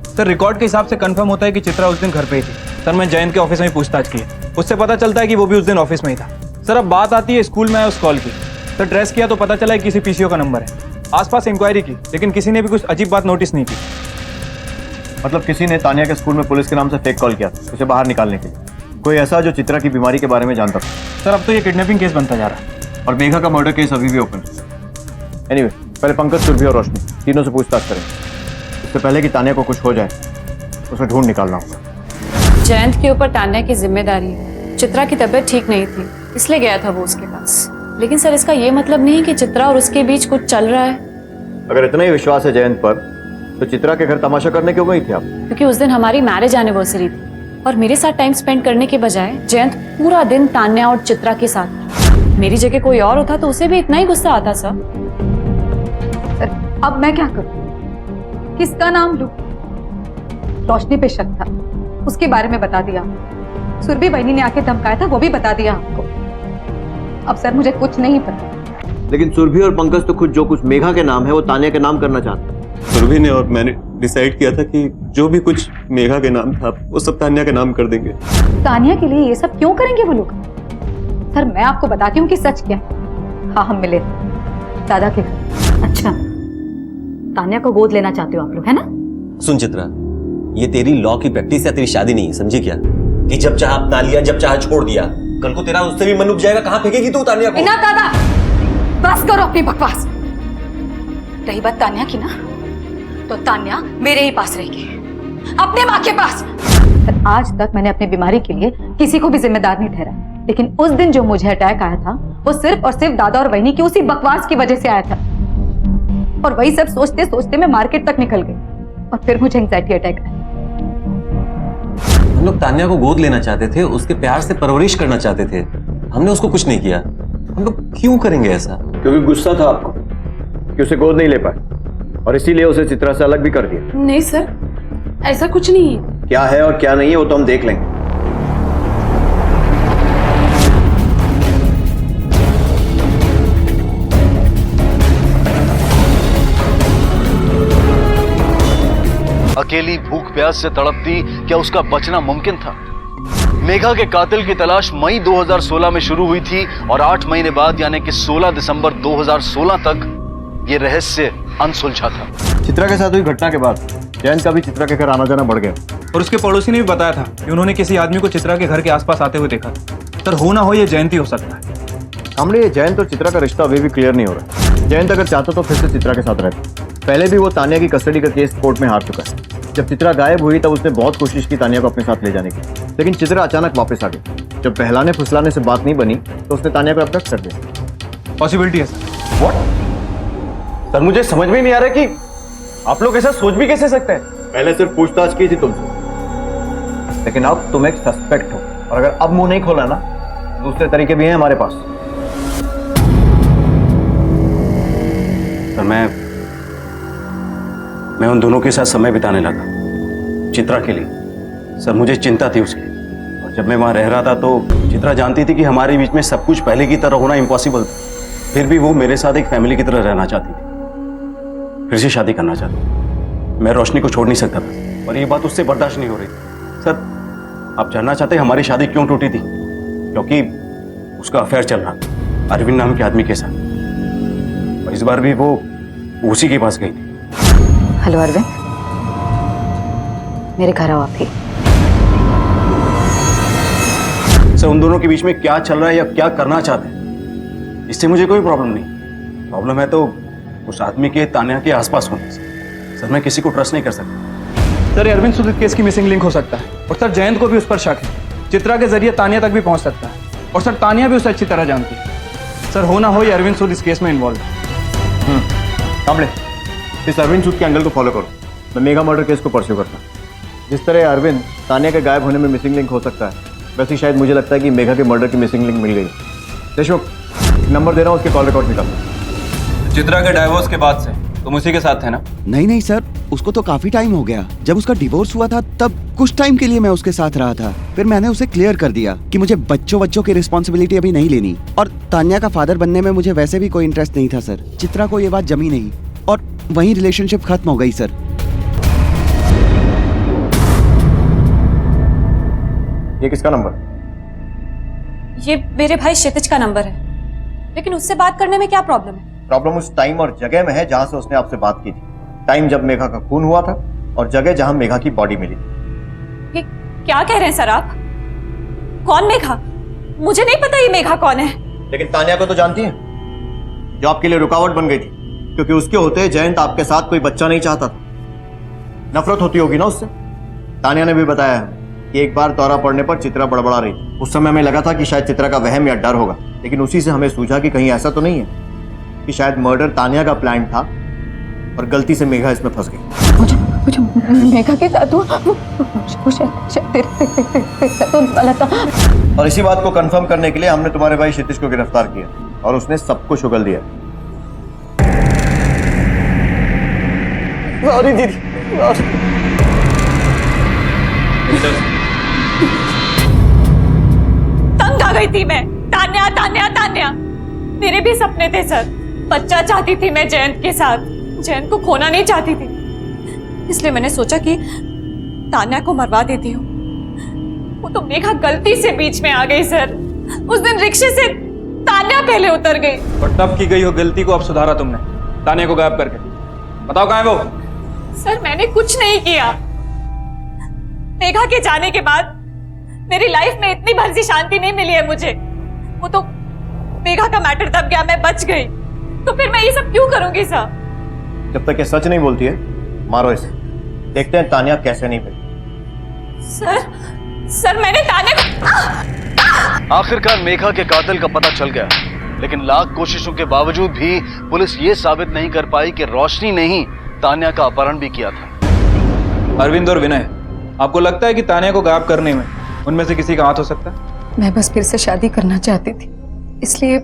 Sir, record के हिसाब से कंफर्म होता है कि चित्रा उस दिन घर पे ही थी। सर, मैं जयंत के ऑफिस में पूछताछ की है, उससे पता चलता है कि वो भी उस दिन ऑफिस में ही था। सर, अब बात आती है स्कूल में आया उस कॉल की। सर, ट्रेस किया तो पता चला है किसी पीसीओ का नंबर है। आसपास इंक्वायरी की, लेकिन किसी ने भी कुछ अजीब बात नोटिस नहीं की। मतलब किसी ने तानिया के स्कूल में पुलिस के नाम से फेक कॉल किया उसे बाहर निकालने के लिए, कोई ऐसा जो चित्रा की बीमारी के बारे में जानता था। सर, अब तो ये किडनैपिंग केस बनता जा रहा है, और मेघा का मर्डर केस अभी भी ओपन है। एनीवे, पहले पंकज, सुरभि और रोशनी तीनों से पूछताछ करें, इससे पहले कि तानिया को कुछ हो जाए उसे ढूंढ निकालना होगा। जयंत के ऊपर तान्या की जिम्मेदारी है। चित्रा की तबीयत ठीक नहीं थी, इसलिए गया था वो उसके पास। लेकिन सर, इसका ये मतलब नहीं कि चित्रा और उसके बीच कुछ चल रहा है। अगर इतना ही विश्वास है जयंत पर, तो चित्रा के घर तमाशा करने क्यों गई थी आप? क्योंकि उस दिन हमारी मैरिज एनिवर्सरी थी, और मेरे साथ टाइम स्पेंड करने के बजाय जयंत पूरा दिन तान्या और चित्रा के साथ। मेरी जगह कोई और होता तो उसे भी इतना ही गुस्सा आता। सर, अब मैं क्या करूं? किसका नाम लूं? रोशनी पे शक था, उसके बारे में बता दिया। सुरभि बहनी ने आके धमकाया था, वो भी बता दिया आपको। अब सर, मुझे कुछ नहीं पता। लेकिन सुरभि और पंकज तो खुद जो कुछ मेघा के नाम है वो तानिया के नाम करना चाहते हैं। सुरभि ने और मैंने डिसाइड किया था कि जो भी कुछ मेघा के नाम था वो सब तानिया के नाम कर देंगे। तानिया के लिए ये सब क्यों करेंगे वो लोग? सर, मैं आपको बताती हूँ कि सच क्या। हाँ, हम मिले दादा के घर। अच्छा, तान्या को गोद लेना चाहते हो आप लोग, है ना? सुन चित्रा, ये तेरी लॉ की प्रैक्टिस या तेरी शादी नहीं है, समझी क्या? कि जब चाह अपना लिया, जब चाह छोड़ दिया। कल को तेरा उससे भी मन उब जाएगा, कहाँ फेंकेगी तू तानिया को? ना दादा, बस करो अपनी बकवास। रही बात तान्या की ना, तो तान्या मेरे ही पास रहेगी, अपने माँ के पास। पर आज तक मैंने अपनी बीमारी के लिए किसी को भी जिम्मेदार नहीं ठहराया, लेकिन उस दिन जो मुझे अटैक आया था वो सिर्फ और सिर्फ दादा और वहिनी की उसी बकवास की वजह से आया था। और वही सब सोचते सोचते मैं मार्केट तक निकल गई, और फिर मुझे एंजाइटी अटैक आया। हम लोग तान्या को गोद लेना चाहते थे, उसके प्यार से परवरिश करना चाहते थे, हमने उसको कुछ नहीं किया। हम लोग क्यों करेंगे ऐसा? क्योंकि गुस्सा था आपको कि उसे गोद नहीं ले पाए, और इसीलिए उसे चित्रा से अलग भी कर दिया। नहीं सर, ऐसा कुछ नहीं है। क्या है और क्या नहीं है वो तो हम देख लेंगे। अकेली भूख प्यास से तड़पती, क्या उसका बचना मुमकिन था? मेघा के कातिल की तलाश मई 2016 में शुरू हुई थी, और 8 महीने बाद यानी कि 16 दिसंबर 2016 तक ये रहस्य अनसुलझा था। चित्रा के साथ हुई घटना के बाद जयंत का भी चित्रा के घर आना जाना बढ़ गया, और उसके पड़ोसी ने भी बताया था कि उन्होंने किसी आदमी को चित्रा के घर के आसपास आते हुए देखा। सर, हो ना हो ये जयंत ही हो सकता है। हमने ये जयंत और चित्रा का रिश्ता अभी भी क्लियर नहीं हो रहा। जयंत अगर चाहता तो फिर से चित्रा के साथ रहता। पहले भी वो तानिया की कस्टडी का केस कोर्ट में हार चुका है। जब चित्रा गायब हुई तब उसने बहुत कोशिश की तानिया को अपने साथ ले जाने की, लेकिन चित्रा अचानक वापस आ गई। जब बहलाने फुसलाने से बात नहीं बनी तो उसने तानिया को अब्डक्ट कर दिया। पॉसिबिलिटी है सर। व्हाट? सर, मुझे समझ में नहीं आ रहा कि आप लोग ऐसा सोच भी कैसे सकते हैं? पहले सिर्फ पूछताछ की थी तुमसे, लेकिन अब तुम एक सस्पेक्ट हो, और अगर अब मुंह नहीं खोला ना, दूसरे तरीके भी हैं हमारे पास। सर मैं उन दोनों के साथ समय बिताने लगा, चित्रा के लिए। सर मुझे चिंता थी उसकी, और जब मैं वहाँ रह रहा था तो चित्रा जानती थी कि हमारे बीच में सब कुछ पहले की तरह होना इम्पॉसिबल था। फिर भी वो मेरे साथ एक फैमिली की तरह रहना चाहती थी, फिर से शादी करना चाहती थी। मैं रोशनी को छोड़ नहीं सकता था और ये बात उससे बर्दाश्त नहीं हो रही थी। सर आप जानना चाहते हैं हमारी शादी क्यों टूटी थी? क्योंकि उसका अफेयर चल रहा था अरविंद नाम के आदमी के साथ, और इस बार भी वो उसी के पास गई थी। हेलो अरविंद, मेरे घर आओ आप ही। सर उन दोनों के बीच में क्या चल रहा है या क्या करना चाहते हैं, इससे मुझे कोई प्रॉब्लम नहीं। प्रॉब्लम है तो उस आदमी के तान्या के आसपास होने से। सर मैं किसी को ट्रस्ट नहीं कर सकता। सर अरविंद सुदित केस की मिसिंग लिंक हो सकता है, और सर जयंत को भी उस पर शक है। चित्रा के जरिए तान्या तक भी पहुंच सकता है, और सर तान्या भी उसे अच्छी तरह जानती है। सर हो ना हो ये अरविंद सूद इस केस में इन्वॉल्व है। कांबले, इस अरविंद सूद के एंगल को फॉलो करो। मैं मेगा मर्डर केस को परस्यू करता हूँ। जिस तरह अरविंद तान्या के गायब होने में मिसिंग लिंक हो सकता है, वैसे ही शायद मुझे लगता है कि मेघा के मर्डर की मिसिंग लिंक मिल गई। देशमुख, नंबर दे रहा हूँ, उसके कॉल रिकॉर्ड निकालो। चित्रा के डाइवोर्स के बाद से तुम उसी के साथ थे ना? नहीं सर, उसको तो काफी टाइम हो गया। जब उसका डिवोर्स हुआ था तब कुछ टाइम के लिए मैं उसके साथ रहा था, फिर मैंने उसे क्लियर कर दिया कि मुझे बच्चों की रिस्पॉन्सिबिलिटी अभी नहीं लेनी, और तान्या का फादर बनने में मुझे वैसे भी कोई इंटरेस्ट नहीं था सर। चित्रा को ये बात जमी नहीं और वहीं रिलेशनशिप खत्म हो गई सर। ये किसका नंबर? ये मेरे भाई क्षितिज का नंबर है, लेकिन उससे बात करने में क्या प्रॉब्लम है? प्रॉब्लम उस टाइम और जगह में है जहां से उसने आपसे बात की थी। टाइम जब मेघा का खून हुआ था, और जगह जहां मेघा की बॉडी मिली थी। ये क्या कह रहे हैं सर आप? कौन मेघा? मुझे नहीं पता ये मेघा कौन है। लेकिन तान्या को तो जानती हैं, जो आपके लिए रुकावट बन गई थी, क्योंकि उसके होते जयंत आपके साथ कोई बच्चा नहीं चाहता था। नफरत होती होगी ना उससे। तान्या ने भी बताया है कि एक बार दौरा पड़ने पर चित्रा बड़बड़ा रही थी। उस समय हमें लगा था कि शायद चित्रा का वहम या डर होगा, लेकिन उसी से हमें सूझा कि कहीं ऐसा तो नहीं है कि शायद मर्डर तान्या का प्लान था और गलती से मेघा इसमें फंस गई। मुझे मेघा के साथ वाला था। और इसी बात को कंफर्म करने के लिए हमने तुम्हारे भाई क्षितिज को गिरफ्तार किया, और उसने सब कुछ उगल दिया। सॉरी दीदी। तंग आ गई थी मैं। तान्या तान्या तान्या, मेरे भी सपने थे सर। बच्चा चाहती थी मैं जयंत के साथ, जयंत को खोना नहीं चाहती थी, इसलिए मैंने सोचा कि तान्या को मरवा देती हूँ। वो तो मेघा गलती से बीच में आ गई सर। उस दिन रिक्शे से तान्या पहले उतर गई। और तब की गई हो गलती को अब सुधारा तुमने, तान्या को गायब करके। बताओ कहाँ है वो? सर मैंने कुछ नहीं किया। मेघा के जाने के बाद मेरी लाइफ में इतनी भर सी शांति नहीं मिली है मुझे। वो तो मेघा का मैटर दब गया, मैं बच गई, तो फिर मैं ये सब क्यों करूंगी सर? जब तक ये सच नहीं बोलती है, मारो इसे। देखते हैं तान्या कैसे नहीं बची। सर मैंने तान्या। आखिरकार मेघा के कातिल का पता चल गया, लेकिन लाख कोशिशों के बावजूद भी पुलिस ये साबित नहीं कर पाई कि रोशनी ने ही तान्या का अपहरण भी किया था। अरविंद और विनय, आपको लगता है कि तान्या को गायब करने में उनमें से किसी का हाथ हो सकता है? मैं बस फिर से शादी करना चाहती थी, इसलिए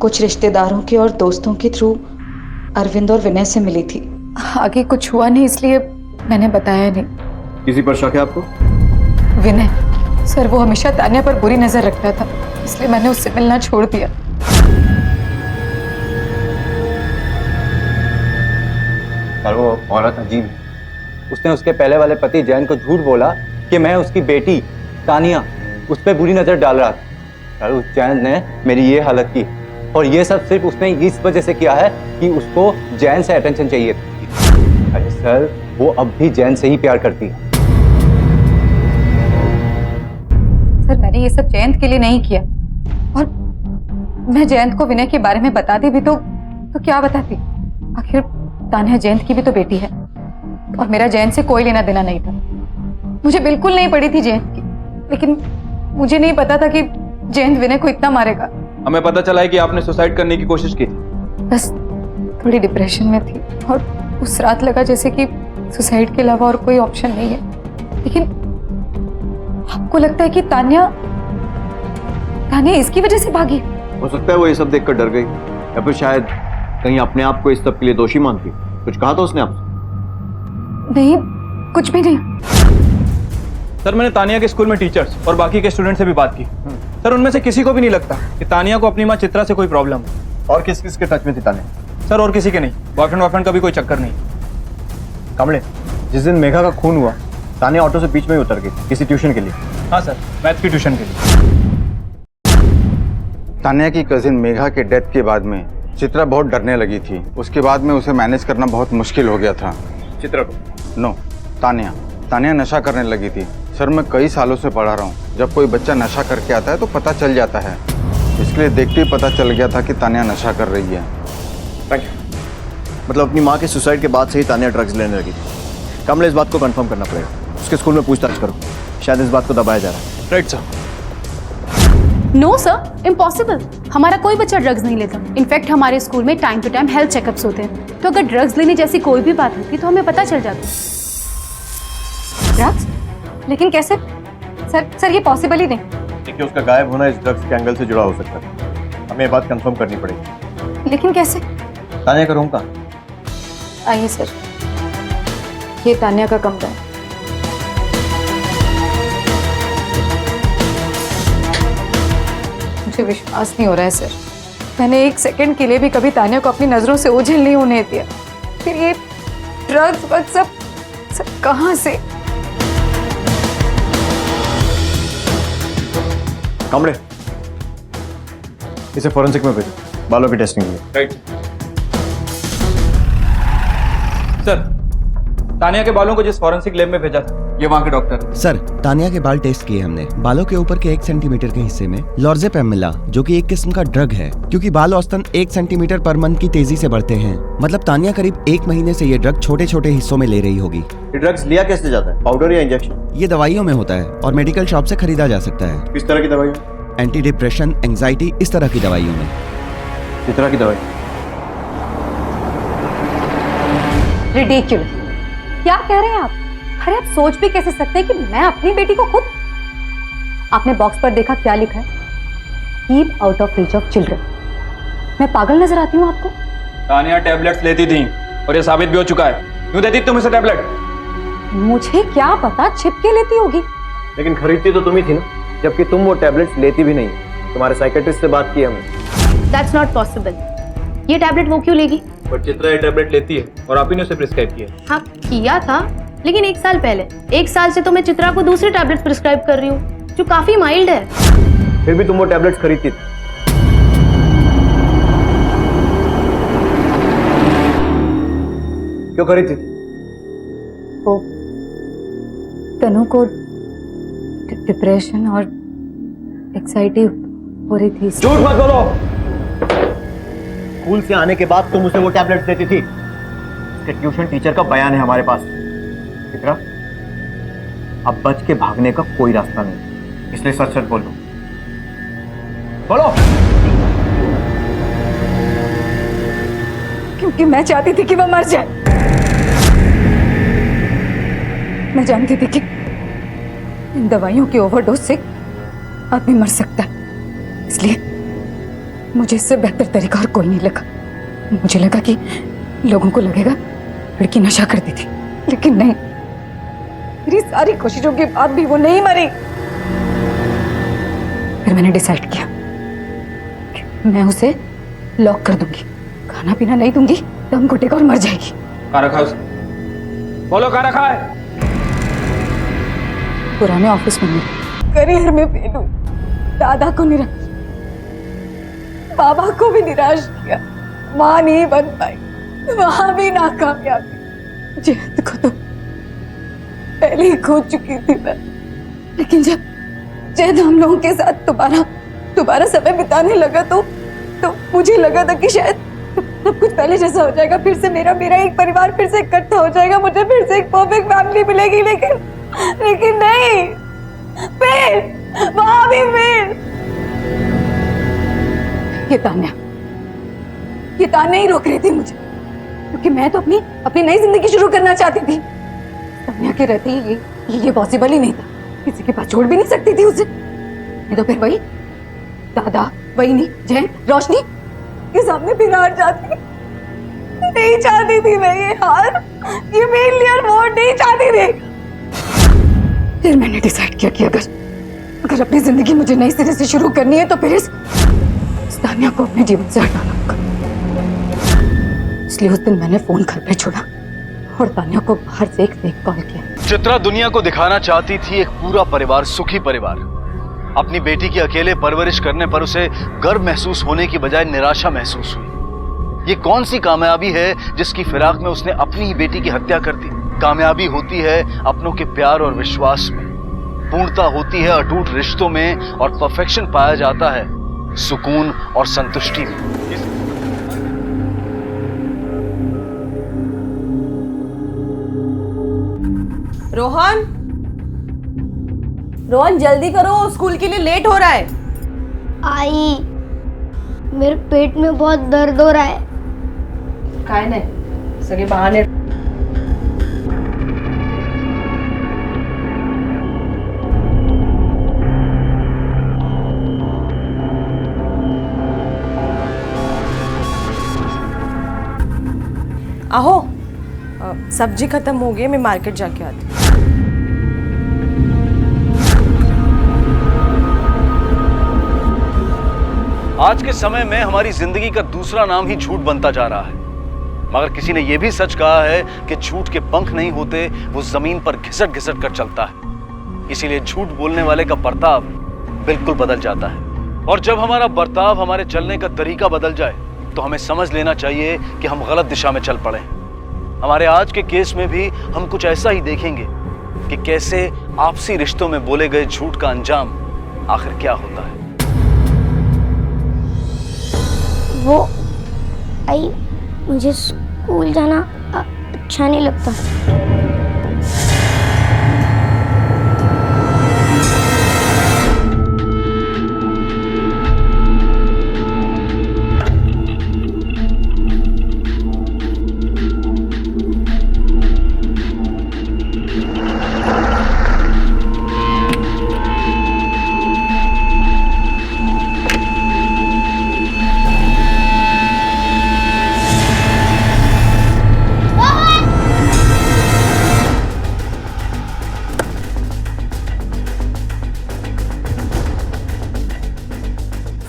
कुछ रिश्तेदारों के और दोस्तों के थ्रू अरविंद और विनय से मिली थी। आगे कुछ हुआ नहीं, इसलिए मैंने बताया नहीं। किसी पर शक है आपको? विनय सर, वो हमेशा तान्या पर बुरी नजर रखता था, इसलिए मैंने उससे मिलना छोड़ दिया। पर वो औरत अजीब है। उसने उसके पहले वाले पति जयंत को झूठ बोला कि मैं उसकी बेटी तानिया उस पर बुरी नजर डाल रहा था। और उस जयंत ने मेरी ये हालत की, और ये सब सिर्फ उसने इस वजह से किया है कि उसको जयंत से अटेंशन चाहिए थी। अरे सर, वो अब भी जयंत से ही प्यार करती है। सर मैंने ये सब जयंत के लिए नहीं किया, और मैं जयंत को विनय के बारे में बताती भी तो क्या बताती? आखिर तान्या जयंत की भी तो बेटी है, और मेरा जयंत से कोई लेना देना नहीं था। मुझे बिल्कुल नहीं पड़ी थी जयंत की, लेकिन मुझे नहीं पता था कि जयंत विनय को इतना मारेगा। हमें पता चला है कि आपने सुसाइड करने की कोशिश की थी। बस थोड़ी डिप्रेशन में थी, और उस रात लगा जैसे कि सुसाइड के अलावा और कोई ऑप्शन नहीं है। लेकिन आपको लगता है कि तान्या इसकी वजह से भागी? हो सकता है वो ये सब देखकर डर गई, या फिर शायद कहीं अपने आप को इस सब के लिए दोषी मानती हो? कुछ कहा था उसने आपसे? नहीं, कुछ भी नहीं। सर मैंने तानिया के स्कूल में टीचर्स और बाकी के स्टूडेंट से भी बात की। सर उनमें से किसी को भी नहीं लगता कि तानिया को अपनी माँ चित्रा से कोई प्रॉब्लम हो। और किस किस के टच में थी तानिया? सर और किसी के नहीं, बॉयफ्रेंड वॉयफ्रेंड का भी कोई चक्कर नहीं। कमले, जिस दिन मेघा का खून हुआ तानिया ऑटो से बीच में ही उतर गई किसी ट्यूशन के लिए। हाँ सर, मैथ की ट्यूशन के लिए। तानिया की कजिन मेघा के डेथ के बाद में चित्रा बहुत डरने लगी थी। उसके बाद में उसे मैनेज करना बहुत मुश्किल हो गया था। चित्रा को? नो, तानिया नशा करने लगी थी। सर मैं कई सालों से पढ़ा रहा हूँ, जब कोई बच्चा नशा करके आता है तो पता चल जाता है। इसलिए देखते ही पता चल गया था कि तानिया नशा कर रही है। Thank you. मतलब अपनी माँ के सुसाइड के बाद से ही तानिया ड्रग्स लेने लगी थी। कमले, इस बात को कंफर्म करना पड़ेगा। उसके स्कूल में पूछताछ करो, शायद इस बात को दबाया जा रहा है। Right sir. No sir, impossible. हमारा कोई बच्चा ड्रग्स नहीं लेता। इनफैक्ट हमारे स्कूल में time to time health checkups होते हैं, तो अगर ड्रग्स लेने जैसी कोई भी बात होती तो हमें पता चल जाता। ड्रग्स? लेकिन कैसे? सर ये पॉसिबल ही नहीं। देखिए, उसका गायब होना इस ड्रग्स के एंगल से जुड़ा हो सकता है। हमें ये बात कंफर्म करनी पड़ेगी। लेकिन कैसे? तानिया का रूम कहाँ? आइए सर, ये तानिया का कमरा है। मुझे विश्वास नहीं हो रहा है सर, मैंने एक सेकंड के लिए भी कभी तानिया को अपनी नजरों से ओझल नहीं होने दिया। फिर ये ड्रग्स वक्त सब कहाँ से? कमले, इसे फॉरेंसिक में भेजो, बालों की टेस्टिंग के लिए। Right sir. तानिया के बालों को जिस फॉरेंसिक लैब में भेजा था, ये वहाँ के डॉक्टर। सर, तानिया के बाल टेस्ट किए हमने। बालों के ऊपर के 1 सेंटीमीटर के हिस्से में लॉर्जेपम मिला, जो कि एक किस्म का ड्रग है, क्योंकि बाल औसतन 1 सेंटीमीटर पर मंथ की तेजी से बढ़ते हैं। मतलब तानिया करीब 1 महीने से ये ड्रग छोटे छोटे हिस्सों में ले रही होगी। ये ड्रग्स लिया कैसे जाता है, पाउडर या इंजेक्शन? ये दवाइयों में होता है और मेडिकल शॉप से खरीदा जा सकता है। किस तरह की दवाइयाँ? एंटी डिप्रेशन, एंजाइटी, इस तरह की दवाइयों में। चित्रा की दवाई? रिडिक्युलस। क्या कह रहे हैं आप? अरे आप सोच भी कैसे सकते हैं कि मैं अपनी बेटी को खुद। आपने बॉक्स पर देखा क्या लिखा है? Keep out of reach of children. मैं पागल नजर आती हूँ आपको? तानिया टैबलेट्स लेती थी और ये साबित भी हो चुका है। क्यों देती तुम इसे टैबलेट? मुझे क्या पता छिप के लेती होगी। लेकिन खरीदती तो तुम ही थी ना, जबकि तुम वो टैबलेट्स लेती भी नहीं। तुम्हारे साइकेट्रिस्ट से बात की हमने। That's not possible. ये टैबलेट वो क्यों लेगी? पर चित्रा ये टैबलेट लेती है और आप ही ने उसे प्रिस्क्राइब किया। हाँ किया था, लेकिन 1 साल पहले। 1 साल से तो मैं चित्रा को दूसरी टैबलेट प्रिस्क्राइब कर रही हूँ, जो काफी माइल्ड है। फिर भी तुम वो टैबलेट्स खरीदती थी। क्यों खरीदती थी? वो तनु को डिप्रेशन और एक्साइटी हो रही थी। झूठ मत बोलो। स्कूल से आने के बाद तुम उसे वो टैबलेट्स देती थी। उसके ट्यूशन टीचर का बयान है हमारे पास। चित्रा, अब बच के भागने का कोई रास्ता नहीं, इसलिए सच सच बोलो। बोलो। क्योंकि मैं चाहती थी कि वो मर जाए। मैं जानती थी कि इन दवाइयों की ओवरडोज से आदमी मर सकता है, इसलिए मुझे इससे बेहतर तरीका और कोई नहीं लगा। मुझे लगा कि लोगों को लगेगा लड़की नशा करती थी, लेकिन नहीं। मेरी सारी कोशिशों के बाद भी वो नहीं मरी। फिर मैंने डिसाइड किया कि मैं उसे लॉक कर दूंगी, खाना पीना नहीं दूंगी, दम घुटेगा और मर जाएगी। कहाँ रखा उसे? बोलो कहाँ रखा है? पुराने ऑफिस में नहीं। करियर में फेल हुई, दादा को निराश, बाबा को भी निराश किया, मां नहीं बन पाई, वहां भी नाकामयाबी। जयंत को तो पहले ही खो चुकी थी मैं, लेकिन जब हम लोगों के साथ दोबारा समय बिताने लगा तो मुझे लगा था कि शायद सब कुछ पहले जैसा हो जाएगा। फिर से मेरा एक परिवार फिर से इकट्ठा हो जाएगा, मुझे फिर से एक परफेक्ट फैमिली मिलेगी। लेकिन नहीं, फिर वहां भी फिर ये तान्या ही रोक रही थी मुझे, क्योंकि मैं तो अपनी नई जिंदगी शुरू करना चाहती थी। तान्या के रहते ही ये पॉसिबल ही नहीं था। किसी के पास छोड़ भी नहीं सकती थी उसे। नहीं तो फिर वही दादा, वही नहीं जयंत, रोशनी के सामने फिर हार जाती। नहीं चाहती थी मैं ये हार, ये फेलियर मोड नहीं चाहती थी। फिर मैंने डिसाइड किया कि अगर अपनी जिंदगी मुझे नई सिरे से शुरू करनी है तो फिर इस तान्या को अपने जीवन से हटाना होगा। इसलिए उस दिन मैंने फोन घर पे छोड़ा और तान्या को बाहर से एक फेक कॉल किया। चित्रा दुनिया को दिखाना चाहती थी एक पूरा परिवार, सुखी परिवार। अपनी बेटी की अकेले परवरिश करने पर उसे गर्व महसूस होने की बजाय निराशा महसूस हुई। ये कौन सी कामयाबी है जिसकी फिराक में उसने अपनी ही बेटी की हत्या कर दी? कामयाबी होती है अपनों के प्यार और विश्वास में, पूर्णता होती है अटूट रिश्तों में, और परफेक्शन पाया जाता है सुकून और संतुष्टि में। रोहन, रोहन जल्दी करो, स्कूल के लिए लेट हो रहा है। आई, मेरे पेट में बहुत दर्द हो रहा है। काय नाही, सगळे बहाने। आहो, सब्जी खत्म हो गई, मैं मार्केट जाके आती हूँ। आज के समय में हमारी जिंदगी का दूसरा नाम ही झूठ बनता जा रहा है। मगर किसी ने यह भी सच कहा है कि झूठ के पंख नहीं होते, वो जमीन पर घिसट घिसट कर चलता है। इसीलिए झूठ बोलने वाले का बर्ताव बिल्कुल बदल जाता है। और जब हमारा बर्ताव, हमारे चलने का तरीका बदल जाए तो हमें समझ लेना चाहिए कि हम गलत दिशा में चल पड़े। हमारे आज के केस में भी हम कुछ ऐसा ही देखेंगे कि कैसे आपसी रिश्तों में बोले गए झूठ का अंजाम आखिर क्या होता है। वो आई, मुझे स्कूल जाना अच्छा नहीं लगता।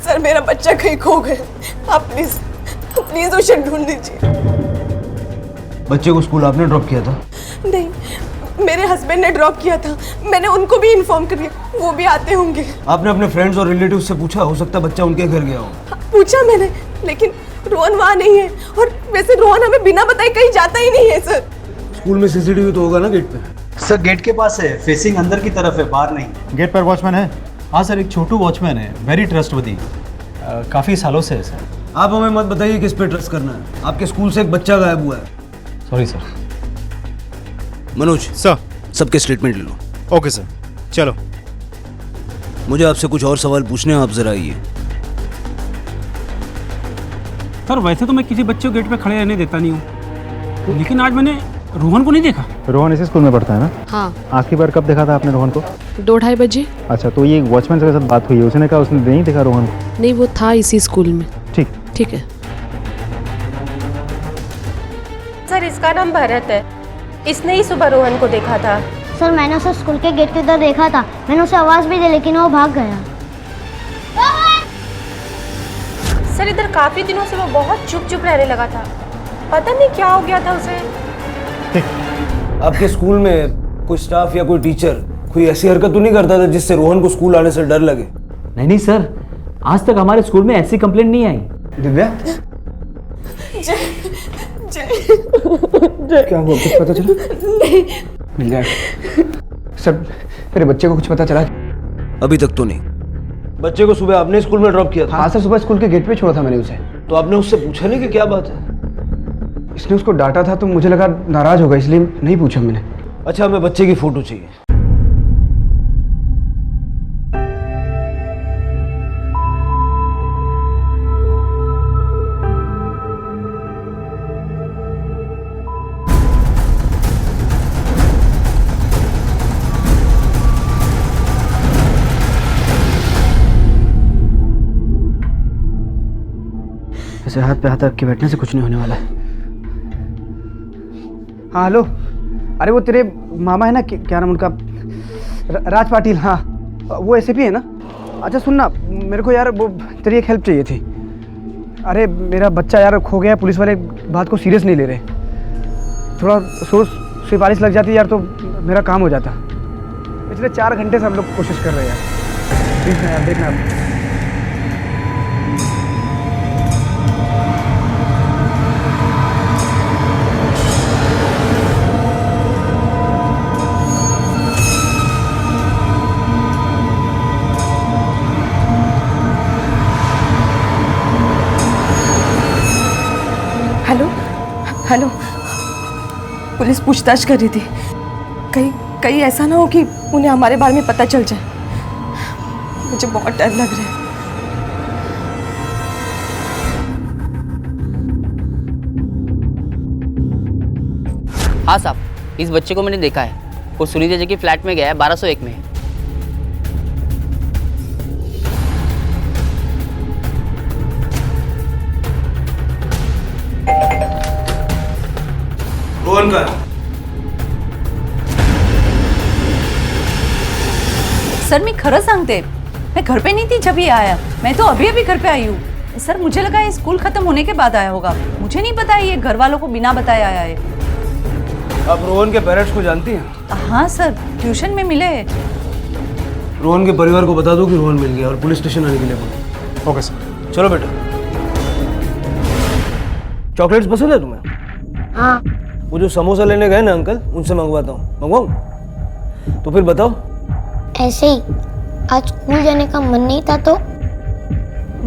सर, मेरा बच्चा कहीं खो गया, आप प्लीज उसे ढूंढ दीजिए। बच्चे को स्कूल आपने ड्रॉप किया था? नहीं, मेरे हस्बैंड ने ड्रॉप किया था। मैंने उनको भी इन्फॉर्म कर दिया, वो भी आते होंगे। आपने अपने फ्रेंड्स और रिलेटिव्स से पूछा? हो सकता है बच्चा उनके घर गया हो। पूछा मैंने, लेकिन रोहन वहाँ नहीं है। और वैसे रोहन हमें बिना बताए कहीं जाता ही नहीं है सर। स्कूल में सीसीटीवी तो होगा ना गेट पे? सर गेट के पास है, फेसिंग अंदर की तरफ है, बाहर नहीं। गेट पर वॉचमैन है? हाँ सर, एक छोटू वॉचमैन है, वेरी ट्रस्टवर्दी, काफ़ी सालों से है सर। आप हमें मत बताइए किस पे ट्रस्ट करना है। आपके स्कूल से एक बच्चा गायब हुआ है। Sorry sir. मनोज सर, सबके स्टेटमेंट ले लो। ओके सर, चलो। मुझे आपसे कुछ और सवाल पूछने हैं, आप जरा आइए। सर वैसे तो मैं किसी बच्चे को गेट पे खड़े रहने देता नहीं हूँ, लेकिन आज मैंने रोहन को नहीं देखा। रोहन इसी स्कूल में पढ़ता है ना? हाँ। आखिरी बार कब देखा था आपने रोहन को? 2-2:30 बजे। अच्छा, तो ये वॉचमैन के साथ बात हुई है, उसने कहा उसने नहीं देखा रोहन को? नहीं, वो था इसी स्कूल में। ठीक है। सर, इसका नाम भरत है, इसने ही सुबह रोहन को देखा था। सर, मैंने उसे स्कूल के गेट के उधर देखा था। मैंने उसे आवाज भी दी, लेकिन वो भाग गया। सर, इधर काफी दिनों से वो बहुत चुप रहने लगा था, पता नहीं क्या हो गया था उसे। आपके स्कूल में कोई स्टाफ या कोई टीचर कोई ऐसी हरकत तो नहीं करता था जिससे रोहन को स्कूल आने से डर लगे? नहीं सर, आज तक हमारे स्कूल में ऐसी कंप्लेंट नहीं आई। दिव्या, क्या हुआ, कुछ पता चला? नहीं। मिल जाएगा सर। मेरे बच्चे को कुछ पता चला? अभी तक तो नहीं। बच्चे को सुबह आपने स्कूल में ड्रॉप किया था? हाँ सर, सुबह स्कूल के गेट पे छोड़ा था मैंने उसे। तो आपने उससे पूछा नहीं कि क्या बात है? इसने उसको डांटा था तो मुझे लगा नाराज होगा, इसलिए नहीं पूछा मैंने। अच्छा, हमें बच्चे की फोटो चाहिए। ऐसे हाथ पे हाथ रख के बैठने से कुछ नहीं होने वाला है। हाँ हेलो, अरे वो तेरे मामा है ना, क्या नाम उनका, राज पाटिल, हाँ वो एसीपी है ना। अच्छा सुन ना, मेरे को यार वो तेरी एक हेल्प चाहिए थी। अरे मेरा बच्चा यार खो गया, पुलिस वाले बात को सीरियस नहीं ले रहे, थोड़ा सोच सिफारिश लग जाती यार तो मेरा काम हो जाता। पिछले 4 घंटे से हम लोग कोशिश कर रहे हैं यार, प्लीज़ ना यार, देखना आप। हेलो हेलो, पुलिस पूछताछ कर रही थी, कहीं ऐसा ना हो कि उन्हें हमारे बारे में पता चल जाए। मुझे बहुत डर लग रहा है। हाँ साहब, इस बच्चे को मैंने देखा है, वो सुनीता जी की फ्लैट में गया है, 1201 में। रोहन का सर मी खरं सांगते, मैं घर पे नहीं थी जब ये आया, मैं तो अभी अभी घर पे आई हूँ। सर मुझे लगा ये स्कूल खत्म होने के बाद आया होगा, मुझे नहीं पता ये घर वालों को बिना बताए आया है। आप रोहन के पेरेंट्स को जानती हैं? हाँ सर, ट्यूशन में मिले। रोहन के परिवार को बता दो कि रोहन मिल गया और पुलिस स्टेशन आने के लिए बोलो। Okay sir. चलो बेटा। चॉकलेट्स पसंद है तुम्हें? हाँ। वो जो समोसा लेने गए ना अंकल, उनसे मंगवाता हूँ, मंगवाऊँ? तो फिर बताओ। ऐसे ही आज स्कूल जाने का मन नहीं था तो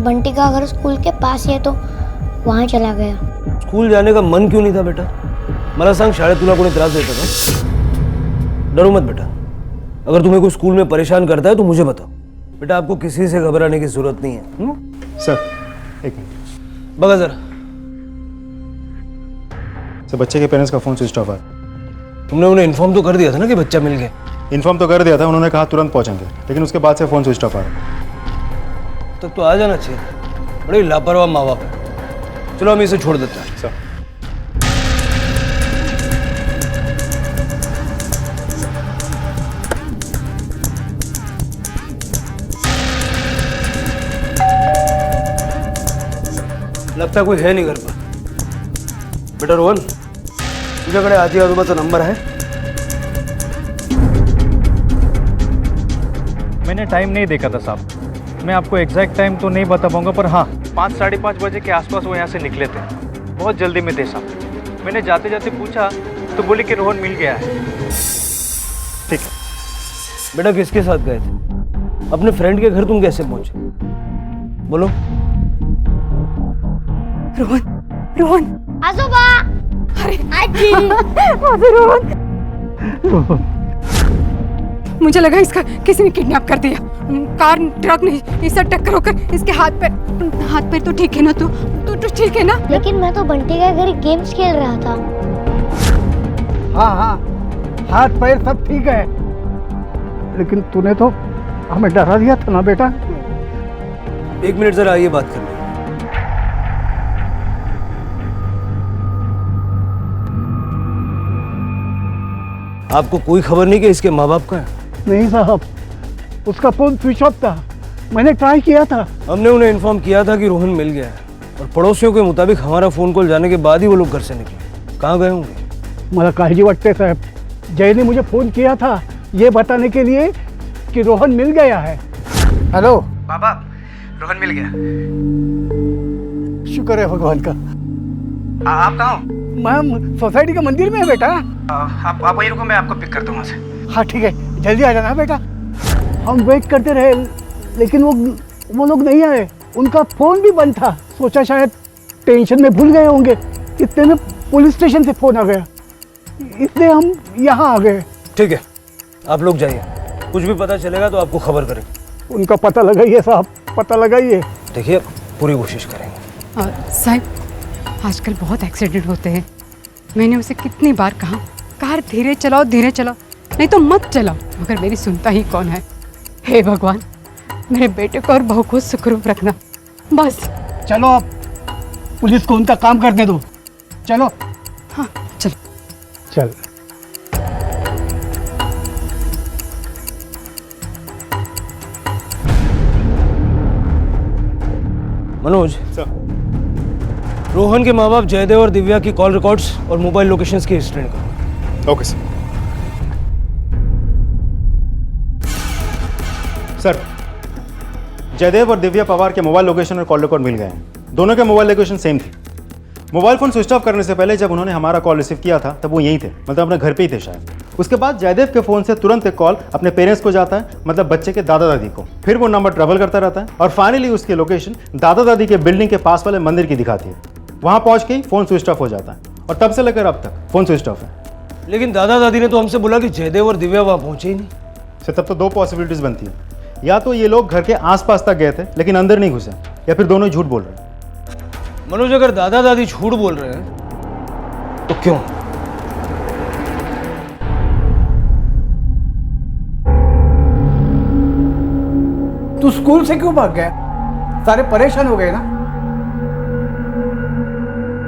बंटी का घर स्कूल के पास ही है तो वहाँ चला गया। स्कूल जाने का मन क्यों नहीं था बेटा? मला सांग, शाळेत तुला कोणी त्रास देता का? डरो मत बेटा, अगर तुम्हें कोई स्कूल में परेशान करता है तो मुझे बताओ बेटा, आपको किसी से घबराने की जरूरत नहीं है। सर एक मिनट, बघा जरा। सर बच्चे के पेरेंट्स का फ़ोन स्विच ऑफ है। तुमने उन्हें इन्फॉर्म तो कर दिया था ना कि बच्चा मिल गया? इन्फॉर्म तो कर दिया था, उन्होंने कहा तुरंत पहुंचेंगे, लेकिन उसके बाद से फ़ोन स्विच ऑफ आ रहा। तब तो आ जाना चाहिए, बड़े लापरवाह माँ बाप है। चलो हम इसे छोड़ देते हैं। सर लगता कोई है नहीं घर पर। बेटा रोहन, तुझ्याकडे आजी आजोबाचा नंबर है? मैंने टाइम नहीं देखा था साहब, मैं आपको एग्जैक्ट टाइम तो नहीं बता पाऊंगा, पर हाँ 5 साढ़े 5 बजे के आसपास वो यहाँ से निकले थे, बहुत जल्दी में थे साहब। मैंने जाते जाते पूछा तो बोले कि रोहन मिल गया है। ठीक है बेटा, किसके साथ गए थे? अपने फ्रेंड के घर तुम कैसे पहुंचे? बोलो। रोहन आजोबा, अरे आजी, रोहन, मुझे लगा इसका किसी ने किडनैप कर दिया। कार ट्रक ने इससे टक्कर होकर इसके हाथ पैर तो ठीक है ना? तो ठीक है ना? लेकिन मैं तो बंटी के घर गेम्स खेल रहा था। हाँ, हाथ पैर सब ठीक है, लेकिन तूने तो हमें डरा दिया था ना बेटा। 1 मिनट जरा आइए, बात करनी। आपको कोई खबर नहीं कि इसके माँ बाप का है? नहीं साहब, उसका फोन स्विच ऑफ था, मैंने ट्राई किया था। हमने उन्हें इन्फॉर्म किया था कि रोहन मिल गया है, और पड़ोसियों के मुताबिक हमारा फोन कॉल जाने के बाद ही वो लोग घर से निकले। कहाँ गए होंगे? मला काळजी वाटते साहब, जय ने मुझे फोन किया था ये बताने के लिए कि रोहन मिल गया है। हेलो बाबा, रोहन मिल गया। शुक्र है भगवान का। आप कहाँ हो? मैं सोसाइटी के मंदिर में है बेटा। आप वहीं रुको, मैं आपको पिक करता हूँ वहाँ से। हाँ ठीक है, जल्दी आ जाना बेटा। हम वेट करते रहे, लेकिन वो लोग नहीं आए, उनका फोन भी बंद था। सोचा शायद टेंशन में भूल गए होंगे, इतने में पुलिस स्टेशन से फोन आ गया, इसलिए हम यहाँ आ गए। ठीक है, आप लोग जाइए, कुछ भी पता चलेगा तो आपको खबर करेंगे। उनका पता लगाइए साहब, पता लगाइए। देखिए, पूरी कोशिश करेंगे। साहब, आजकल बहुत एक्सीडेंट होते हैं, मैंने उसे कितनी बार कहा कार धीरे चलाओ, नहीं तो मत चलाओ, मगर मेरी सुनता ही कौन है। हे भगवान, मेरे बेटे को और बहू को सुखरूप रखना बस। चलो अब पुलिस को उनका काम करने दो, चलो। हाँ चलो चल मनोज रोहन के माँ बाप जयदेव और दिव्या की कॉल रिकॉर्ड्स और मोबाइल लोकेशंस की हिस्ट्री निकालो। Okay sir. सर, जयदेव और दिव्या पवार के मोबाइल लोकेशन और कॉल रिकॉर्ड मिल गए हैं। दोनों के मोबाइल लोकेशन सेम थी। मोबाइल फोन स्विच ऑफ करने से पहले जब उन्होंने हमारा कॉल रिसीव किया था तब वो यहीं थे, मतलब अपने घर पे ही थे शायद। उसके बाद जयदेव के फोन से तुरंत एक कॉल अपने पेरेंट्स को जाता है, मतलब बच्चे के दादा दादी को। फिर वो नंबर ट्रेवल करता रहता है और फाइनली उसकी लोकेशन दादा दादी के बिल्डिंग के पास वाले मंदिर की दिखाती है। वहां पहुंच के ही फोन स्विच ऑफ हो जाता है और तब से लेकर अब तक फोन स्विच ऑफ है। लेकिन दादा दादी ने तो हमसे बोला कि जयदेव और दिव्या वहां पहुंचे ही नहीं। सर, तब तो दो पॉसिबिलिटीज बनती है, या तो ये लोग घर के आसपास तक गए थे लेकिन अंदर नहीं घुसे, या फिर दोनों झूठ बोल रहे हैं। मनोज, अगर दादा दादी झूठ बोल रहे हैं तो क्यों? तू स्कूल से क्यों भाग गया? सारे परेशान हो गए ना।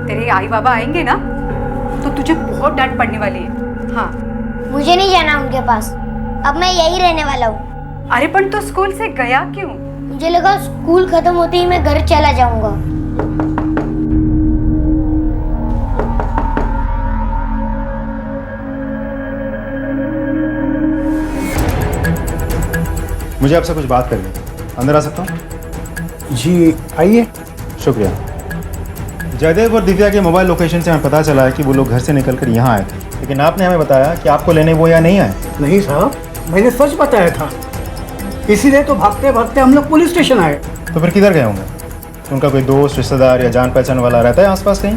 तेरे आई बाबा आएंगे ना तो तुझे बहुत डांट पड़ने वाली है। हाँ, मुझे नहीं जाना उनके पास, अब मैं यही रहने वाला हूँ। अरे पण तो स्कूल से गया क्यों? मुझे लगा स्कूल खत्म होते ही मैं घर चला जाऊंगा। मुझे आपसे कुछ बात करनी है, अंदर आ सकता हूँ? जी आइए। शुक्रिया। जयदेव और दिव्या के मोबाइल लोकेशन से हमें पता चला है कि वो लोग घर से निकलकर यहाँ आए थे, लेकिन आपने हमें बताया कि आपको लेने वो यहाँ नहीं आए। नहीं साहब, मैंने सच बताया था, इसीलिए तो भागते भागते हम लोग पुलिस स्टेशन आए। तो फिर किधर गए होंगे? उनका कोई दोस्त, रिश्तेदार या जान पहचान वाला रहता है आसपास कहीं?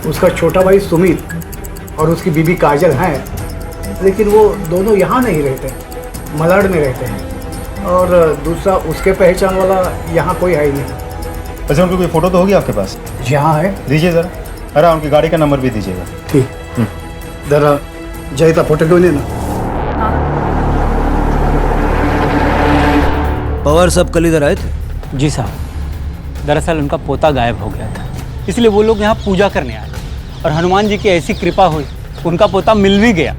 उसका छोटा भाई सुमित और उसकी बीबी काजल हैं, लेकिन वो दोनों यहाँ नहीं रहते, मलाड में रहते हैं। और दूसरा उसके पहचान वाला यहाँ कोई है ही नहीं। अच्छा, उनकी कोई फोटो तो होगी आपके पास? यहाँ है। दीजिए ज़रा। अरे उनकी गाड़ी का नंबर भी दीजिएगा। ठीक, जरा जयता फोटो क्यों लेना। पवार साहब कल इधर आए थे? जी साहब, दरअसल उनका पोता गायब हो गया था, इसलिए वो लोग यहाँ पूजा करने आए और हनुमान जी की ऐसी कृपा हुई, उनका पोता मिल भी गया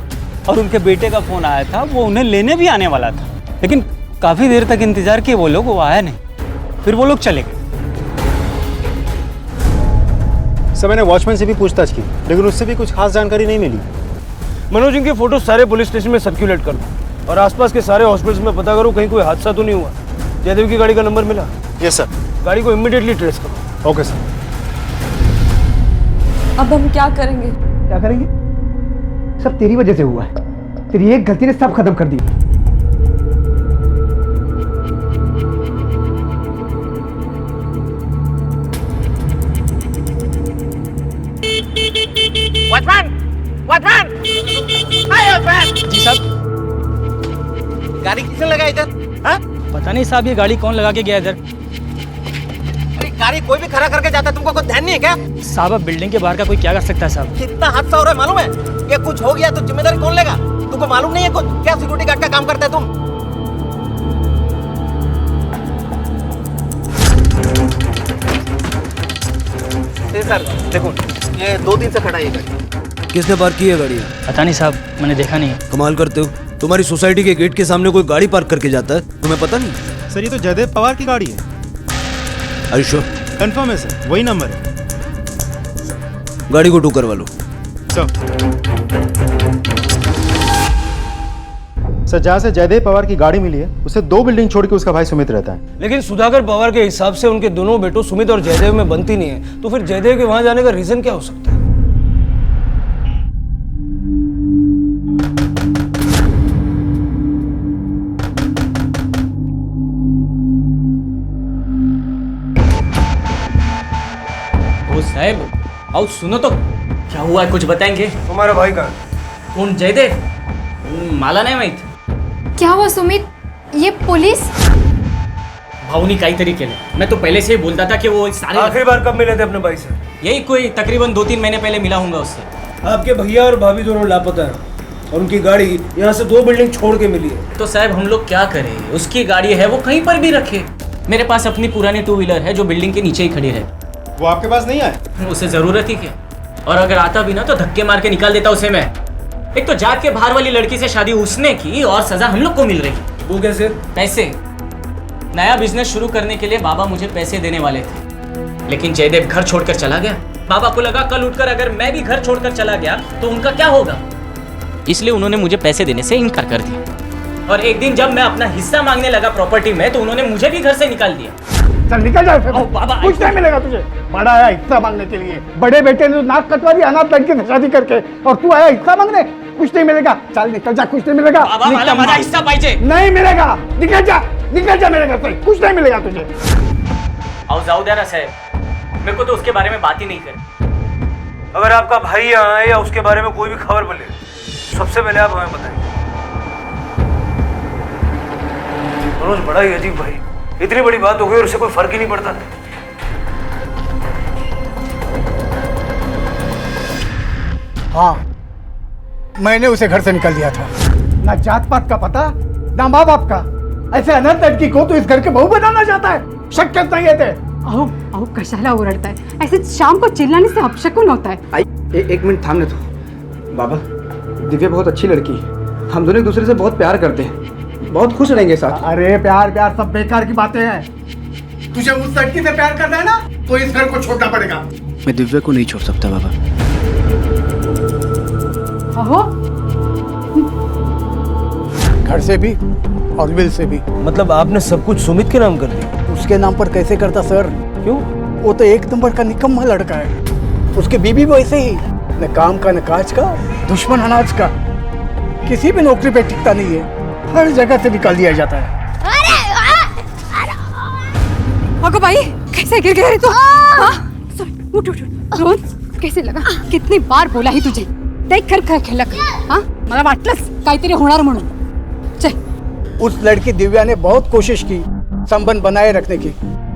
और उनके बेटे का फ़ोन आया था, वो उन्हें लेने भी आने वाला था, लेकिन काफ़ी देर तक इंतज़ार किए वो लोग, वो आया नहीं। फिर वो लोग चले गए। सर, मैंने वॉचमैन से भी पूछताछ की, लेकिन उससे भी कुछ खास जानकारी नहीं मिली। मनोज, इनके फोटो सारे पुलिस स्टेशन में सर्कुलेट कर दो और आसपास के सारे हॉस्पिटल्स में पता करो कहीं कोई हादसा तो नहीं हुआ। जयदेव की गाड़ी का नंबर मिला? Yes sir. गाड़ी को इमीडिएटली ट्रेस करो। Okay sir. अब हम क्या करेंगे? क्या करेंगे? सब तेरी वजह से हुआ है, तेरी एक गलती ने सब खत्म कर दिया। वॉचमैन! वॉचमैन! हाय वॉचमैन! जी साहब। गाड़ी किसने लगाई इधर? हाँ? पता नहीं साहब, ये गाड़ी कौन लगा के गया इधर? अरे गाड़ी कोई भी खड़ा करके जाता है, तुमको कोई ध्यान नहीं है क्या? साहब, अब बिल्डिंग के बाहर का कोई क्या कर सकता है साहब? कितना हादसा हो रहा है मालूम है? ये कुछ हो गया तो जिम्मेदारी कौन लेगा? तुमको मालूम नहीं है कुछ? क्या सिक्योरिटी गार्ड का काम करता है तुम? सर देखो, ये 2 दिन से खड़ा है ये गाड़ी। किसने पार्क की है गाड़ी? पता नहीं साहब, मैंने देखा नहीं। कमाल करते हो, तुम्हारी सोसाइटी के गेट के सामने कोई गाड़ी पार्क करके जाता है, तुम्हें पता नहीं? सर, ये तो जयदेव पवार की गाड़ी है। Are you sure? कंफर्म है सर, वही नंबर है। गाड़ी को टू करवा लो। सर, जहाँ से जयदेव पवार की गाड़ी मिली है उससे 2 बिल्डिंग छोड़ के उसका भाई सुमित रहता है। लेकिन सुधाकर पवार के हिसाब से उनके दोनों बेटों सुमित और जयदेव में बनती नहीं है, तो फिर जयदेव के वहां जाने का रीजन क्या हो सकता है? ओ साहब, आओ सुनो तो, क्या हुआ है कुछ बताएंगे? तुम्हारा भाई कहाँ? कौन? जयदेव? मला नाही माहित. क्या हुआ सुमित? ये पुलिस? भाऊनी काहीतरी केलं. मैं तो पहले से ही बोलता था कि वो सारे... आखिरी बार कब मिले थे अपने भाई से? यही कोई तकरीबन 2-3 महीने पहले मिला हूँगा उससे। आपके भैया और भाभी दोनों लापता हैं और उनकी गाड़ी यहाँ से 2 बिल्डिंग छोड़ के मिली है। तो साहब हम लोग क्या करें? उसकी गाड़ी है, वो कहीं पर भी रखे। मेरे पास अपनी पुरानी 2 व्हीलर है जो बिल्डिंग के नीचे ही खड़ी रहती। वो आपके पास नहीं आए? उसे जरूरत ही क्या? और अगर आता भी ना तो धक्के मार के निकाल देता उसे मैं। एक तो जात के बाहर वाली लड़की से शादी उसने की और सजा हम लोग को मिल रही है। वो कैसे? पैसे। नया बिजनेस शुरू करने के लिए बाबा मुझे पैसे देने वाले थे, लेकिन जयदेव घर छोड़कर चला गया। बाबा को लगा कल उठकर अगर मैं भी घर छोड़कर चला गया तो उनका क्या होगा, इसलिए उन्होंने मुझे पैसे देने से इनकार कर दिया। और एक दिन जब मैं अपना हिस्सा मांगने लगा प्रॉपर्टी में तो उन्होंने मुझे भी घर से निकाल दिया। चल निकल जा, बाबा कुछ नहीं मिलेगा तुझे। बड़ा आया हिस्सा मांगने के लिए, बड़े बेटे ने तो नाक कटवा दी अनाथ लड़की से शादी करके, और तू आया हिस्सा मांगने? कुछ नहीं मिलेगा, चल निकल जा, कुछ नहीं मिलेगा। बाबा वाला मेरा हिस्सा पाहिजे। नहीं मिलेगा, निकल जा मेरे घर से, कुछ नहीं मिलेगा तुझे। आओ जाओ दे ना साहब, मेरे को तो उसके बारे में बात ही नहीं कर। अगर आपका भाई यहाँ है या उसके बारे में कोई भी खबर मिले, सबसे पहले आप हमें बताइए। मनोज बड़ा ही अजीब भाई, इतनी बड़ी बात हो गई और उससे कोई फर्क ही नहीं पड़ता। हाँ, मैंने उसे घर से निकाल दिया था। ना जात पात का पता, ना माँ बाप का। ऐसे अनाथ लड़की को तो इस घर के बहू बनाना चाहता है, शक्य नहीं है। अहो अहो कशाला ओरडताय? ऐसे शाम को चिल्लाने से अपशकुन होता है। एक मिनट थामने दो। बाबा, दिव्या बहुत अच्छी लड़की है, हम दोनों एक दूसरे से बहुत प्यार करते हैं, बहुत खुश रहेंगे साथ। अरे प्यार प्यार सब बेकार की बातें हैं। तुझे उस लड़की से प्यार करना है ना, तो इस घर को छोड़ना पड़ेगा। मैं दिव्या को नहीं छोड़ सकता बाबा। अहो घर से भी और विल से भी। मतलब आपने सब कुछ सुमित के नाम कर दिया? उसके नाम पर कैसे करता सर? क्यों? वो तो एक नंबर का निकम्मा लड़का है। उसकी बीबी भी वैसे ही, न काम का न काज का, दुश्मन अनाज का, किसी भी नौकरी पे टिकता नहीं है, हर जगह से निकाल दिया जाता है। अगो भाई, कैसे गिर गया रे तू? उठ उठ उठ। रोहन, कैसे लगा? कितनी बार बोला ही तुझे, देख कर काय केलं का? हाँ, मला वाटलंच काहीतरी होणार म्हणून। चल। उस लड़की दिव्या ने बहुत कोशिश की संबंध बनाए रखने की,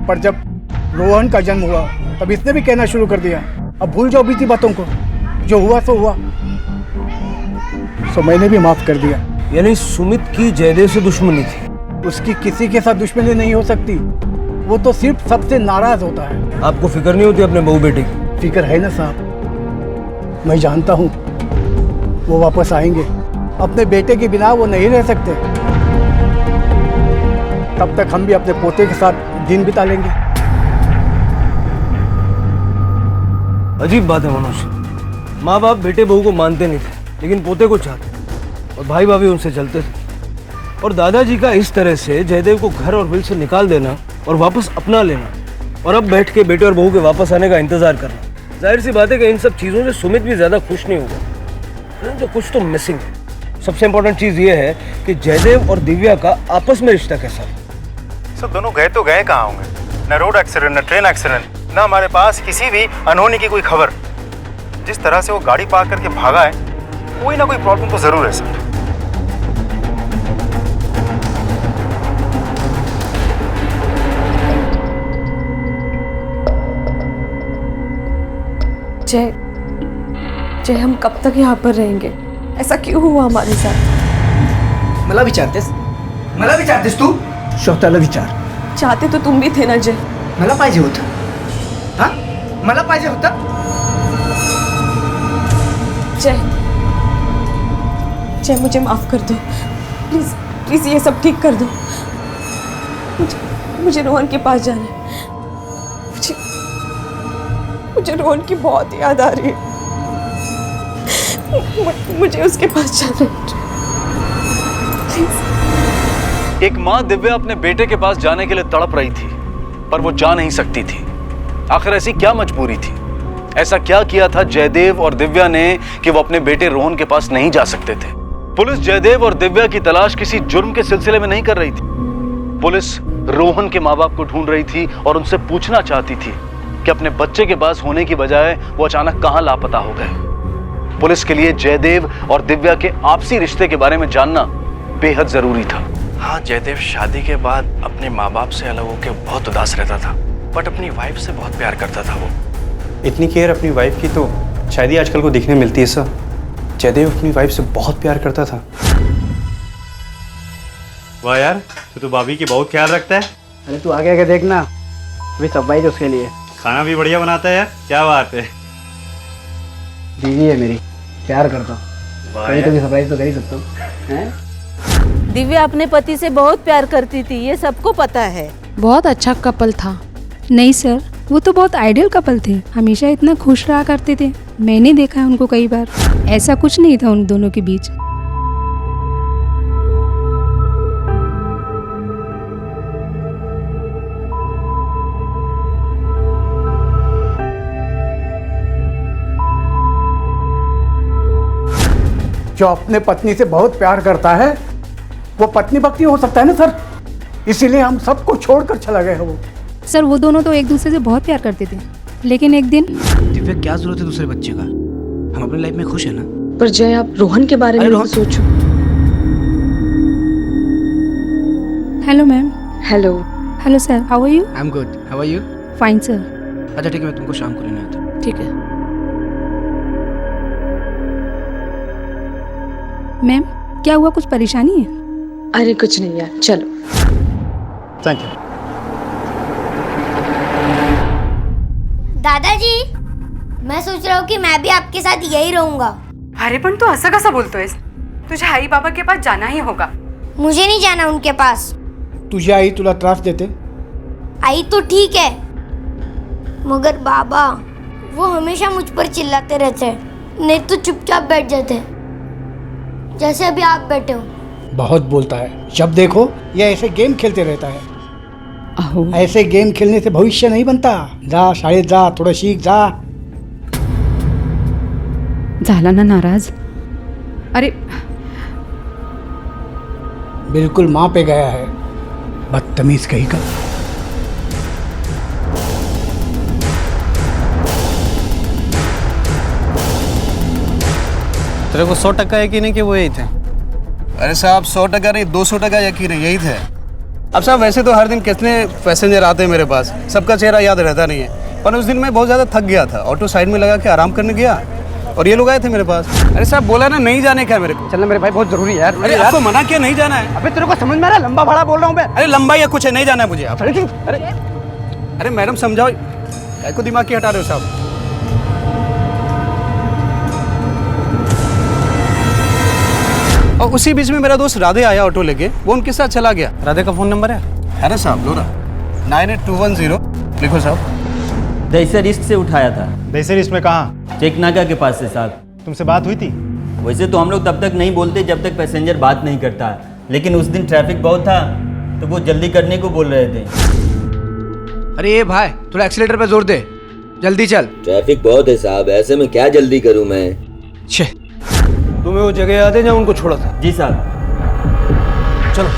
पर जब रोहन का जन्म हुआ तब इसने भी कहना शुरू कर दिया, अब भूल जाओ बीती बातों को, जो हुआ सो हुआ। सो मैंने भी माफ कर दिया। यानी सुमित की जयदेव से दुश्मनी थी? उसकी किसी के साथ दुश्मनी नहीं हो सकती, वो तो सिर्फ सबसे नाराज होता है। आपको फिक्र नहीं होती अपने बहू बेटे की? फिक्र है ना साहब, मैं जानता हूँ वो वापस आएंगे। अपने बेटे के बिना वो नहीं रह सकते। तब तक हम भी अपने पोते के साथ दिन बिता लेंगे। अजीब बात है मनोज, माँ बाप बेटे बहू को मानते नहीं थे, लेकिन पोते को चाहते, और भाई भाभी उनसे चलते थे। और दादाजी का इस तरह से जयदेव को घर और विल से निकाल देना और वापस अपना लेना, और अब बैठ के बेटे और बहू के वापस आने का इंतजार करना। जाहिर सी बात है कि इन सब चीज़ों से सुमित भी ज़्यादा खुश नहीं होगा, तो कुछ तो मिसिंग है। सबसे इम्पोर्टेंट चीज़ ये है कि जयदेव और दिव्या का आपस में रिश्ता कैसा है। सब दोनों गए तो गए कहाँ होंगे? न रोड एक्सीडेंट, न ट्रेन एक्सीडेंट, न हमारे पास किसी भी अनहोनी की कोई खबर। जिस तरह से वो गाड़ी पार्क करके भागा है, कोई ना कोई प्रॉब्लम तो जरूर है सर। जय जय, हम कब तक यहाँ पर रहेंगे? ऐसा क्यों हुआ हमारे साथ? मला विचारतेस तू? स्वतःला विचार। चाहते तो तुम भी थे ना जय। मला पाहिजे होतं, हाँ? मला पाहिजे होतं। जय जय, मुझे माफ कर दो प्लीज प्लीज, ये सब ठीक कर दो। मुझे रोहन के पास जाना है। मुझे रोहन की बहुत याद आ रही है। मुझे उसके पास जाना है। एक माँ दिव्या अपने बेटे के पास जाने के लिए तड़प रही थी, पर वो जा नहीं सकती थी। आखिर ऐसी क्या मजबूरी थी? ऐसा क्या किया था जयदेव और दिव्या ने कि वो अपने बेटे रोहन के पास नहीं जा सकते थे? पुलिस जयदेव और दिव्या की तलाश किसी जुर्म के सिलसिले में नहीं कर रही थी। पुलिस रोहन के माँ बाप को ढूंढ रही थी और उनसे पूछना चाहती थी कि अपने बच्चे के पास होने की बजाय वो अचानक कहां लापता हो गए। पुलिस के लिए जयदेव और दिव्या के आपसी रिश्ते के बारे में जानना बेहद जरूरी था। हाँ, जयदेव शादी के बाद अपने माँ बाप से अलग होकर बहुत उदास रहता था, बट अपनी वाइफ से बहुत प्यार करता था वो। इतनी केयर अपनी वाइफ की तो शायद ही आजकल को देखने मिलती है सर। जयदेव अपनी वाइफ से बहुत प्यार करता था। वाह यार, तो भाभी की बहुत ख्याल रखता है। अरे तू आगे आगे देखना, अभी सरप्राइज उसके लिए। खाना भी बढ़िया बनाता है यार, क्या बात है। बीवी है मेरी, प्यार करता हूँ, कभी कभी सरप्राइज तो कर ही सकता हूँ हैं? दिव्या अपने पति से बहुत प्यार करती थी, ये सबको पता है। बहुत अच्छा कपल था। नहीं सर, वो तो बहुत आइडियल कपल थे, हमेशा इतना खुश रहा करते थे। मैंने देखा है उनको कई बार, ऐसा कुछ नहीं था उन दोनों के बीच। जो अपने पत्नी से बहुत प्यार करता है वो पत्नी भक्ति हो सकता है ना सर, इसीलिए हम सबको छोड़कर चला गया वो। सर वो दोनों तो एक दूसरे से बहुत प्यार करते थे, लेकिन एक दिन। दिव्या क्या जरूरत है दूसरे बच्चे का, हम अपनी लाइफ में खुश है ना। पर जय आप रोहन के बारे में सोचो। Hello ma'am. Hello. Hello sir, how are you? I am good, how are you? Fine sir. अच्छा ठीक है, मैं तुमको शाम को लेने आता हूँ। ठीक है। मैम क्या हुआ, कुछ परेशानी है? अरे कुछ नहीं यार, चलो। Thank you. दादाजी, मैं सोच रहा हूँ कि मैं भी आपके साथ यही रहूंगा। अरे पण तू असं कसं बोलतोयस? तुझ्या आई बाबा के पास जाना ही होगा। मुझे नहीं जाना उनके पास। तुझी आई तुला त्रास देते? आई तो ठीक है, मगर बाबा वो हमेशा मुझ पर चिल्लाते रहते, नहीं तो चुपचाप बैठ जाते, जैसे अभी आप बैठे हो। बहुत बोलता है, जब देखो ये ऐसे गेम खेलते रहता है। ऐसे गेम खेलने से भविष्य नहीं बनता। जा शाळेत जा, थोडं शिक जा। झाला ना नाराज? अरे बिल्कुल माँ पे गया है, बदतमीज कहीं का। तेरे को 100% यकीन है कि वो यही थे? अरे साहब 100% नहीं, 200% यकीन है, यही थे। अब साहब वैसे तो हर दिन कितने पैसेंजर आते हैं मेरे पास, सबका चेहरा याद रहता नहीं है, पर उस दिन मैं बहुत ज़्यादा थक गया था, ऑटो साइड में लगा के आराम करने गया और ये लोग आए थे मेरे पास। अरे साहब बोला ना नहीं जाने का मेरे को। चलना मेरे भाई, बहुत जरूरी है यार। अरे आपको मना किया नहीं जाना है। अबे तेरे को समझ में आ रहा है, लंबा भाड़ा बोल रहा हूँ मैं। अरे लंबा या कुछ है, नहीं जाना है मुझे। आप अरे मैडम समझाओ, क्या को दिमाग की हटा रहे हो साहब? और उसी बीच में मेरा दोस्त राधे आया ऑटो लेके, वो उनके साथ चला गया। राधे का फ़ोन नंबर है? अरे साहब लो ना, 98210 लिखो साहब। दहीसर ईस्ट से उठाया था। दहीसर ईस्ट में कहाँ? चेकनाका के पास से साहब। तुमसे बात हुई थी? वैसे तो हम लोग तब तक नहीं बोलते जब तक पैसेंजर बात नहीं करता, लेकिन उस दिन ट्रैफिक बहुत था तो वो जल्दी करने को बोल रहे थे। अरे ये भाई थोड़ा एक्सीलेटर पे जोर दे, जल्दी चल। ट्रैफिक बहुत है साहब, ऐसे में क्या जल्दी करूं मैं। छे तुम्हें वो जगह याद है जहाँ उनको छोड़ा था? जी साहब। चलो।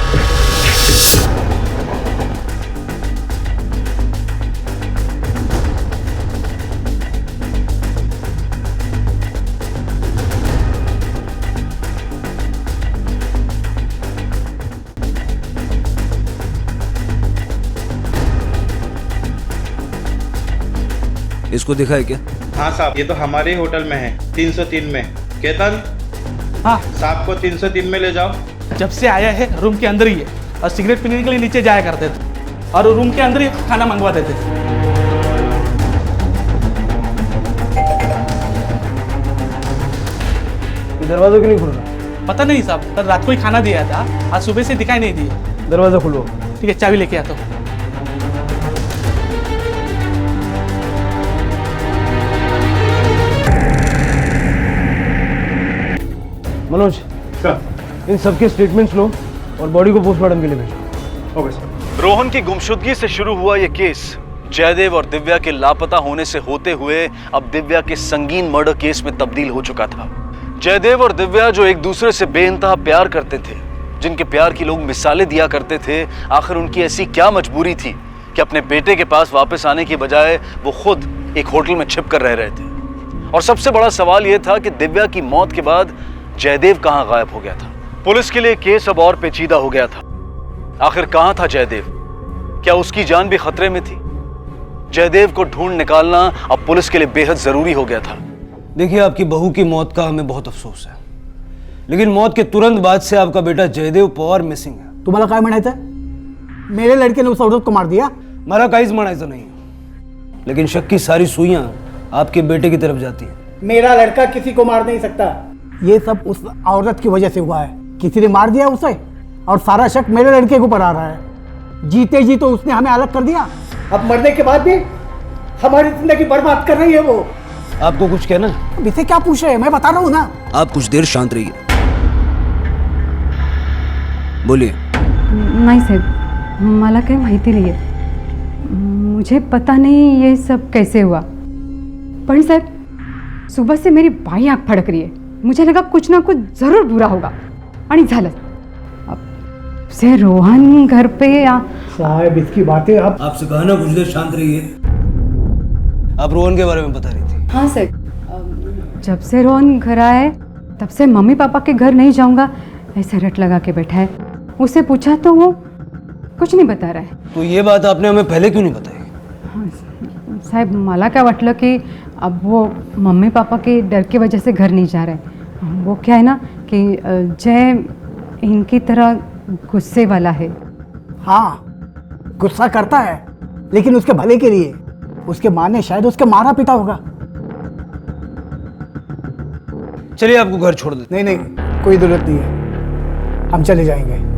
इसको दिखा है क्या? हाँ साहब, ये तो हमारे होटल में है, 303 में। केतन, हाँ साहब को 303 में ले जाओ। जब से आया है रूम के अंदर ही है, और सिगरेट पीने के लिए नीचे जाया करते थे और रूम के अंदर ही खाना मंगवा देते थे। दरवाजा क्यों नहीं खुल रहा? पता नहीं साहब, कल रात को ही खाना दिया था, आज सुबह से दिखाई नहीं दिया। दरवाजा खुलो। ठीक है, चाबी लेके आता हूँ। मनोज इन सबके स्टेटमेंट्स लो और बॉडी को पोस्टमार्टम के लिए भेजो। Okay sir. रोहन की गुमशुदगी से शुरू हुआ ये केस जयदेव और दिव्या के लापता होने से होते हुए अब दिव्या के संगीन मर्डर केस में तब्दील हो चुका था। जयदेव और दिव्या जो एक दूसरे से बेइंतहा प्यार करते थे, जिनके प्यार की लोग मिसालें दिया करते थे, आखिर उनकी ऐसी क्या मजबूरी थी कि अपने बेटे के पास वापस आने की बजाय वो खुद एक होटल में छिप कर रह रहे थे। और सबसे बड़ा सवाल यह था कि दिव्या की मौत के बाद जयदेव कहां गायब हो गया था। पुलिस के लिए केस अब और पेचीदा हो गया था। आखिर कहां था जयदेव? क्या उसकी जान भी खतरे में थी? जयदेव को ढूंढ निकालना अब पुलिस के लिए बेहद जरूरी हो गया था। देखिए, आपकी बहू की मौत का हमें बहुत अफसोस है, लेकिन मौत के तुरंत बाद से आपका बेटा जयदेव पवार मिसिंग है। तुम्हाला काय म्हणायचं? मेरे लड़के ने उस औरत को मार दिया? मला काहीच म्हणायचं नाही, लेकिन शक की सारी सुइयां आपके बेटे की तरफ जाती हैं। मेरा लड़का किसी को मार नहीं सकता। ये सब उस औरत की वजह से हुआ है। किसी ने मार दिया उसे और सारा शक मेरे लड़के के ऊपर आ रहा है। जीते जी तो उसने हमें अलग कर दिया, अब मरने के बाद भी हमारी जिंदगी बर्बाद कर रही है वो। आपको कुछ कहना? अब इसे क्या पूछ रहे हैं, मैं बता रहा हूँ ना। आप कुछ देर शांत रहिए, बोलिए। नाही साहेब, मला काही माहिती नाही आहे। मुझे पता नहीं ये सब कैसे हुआ, पण साहेब सुबह से मेरी बाई आँख फड़क रही है। मुझे लगा कुछ ना कुछ जरूर बुरा होगा आणि झालं। अब से रोहन घर पे साहब इसकी बातें आपसे कहा ना कुछ देर शांत रहिए। आप रोहन के बारे में बता रही थी। हाँ साहब, जब से रोहन घर आए तब से मम्मी पापा के घर नहीं जाऊंगा ऐसे रट लगा के बैठा है। उससे पूछा तो वो कुछ नहीं बता रहा है। तो ये बात आपने हमें पहले क्यों नहीं बताई? साहेब मला क्या वाटलं की अब वो मम्मी पापा के डर की वजह से घर नहीं जा रहे। वो क्या है ना कि जय इनकी तरह गुस्से वाला है। हाँ, गुस्सा करता है लेकिन उसके भले के लिए। उसके माँ ने शायद उसके मारा पिटा होगा। चलिए आपको घर छोड़ दे। नहीं नहीं, कोई जरूरत नहीं है, हम चले जाएंगे।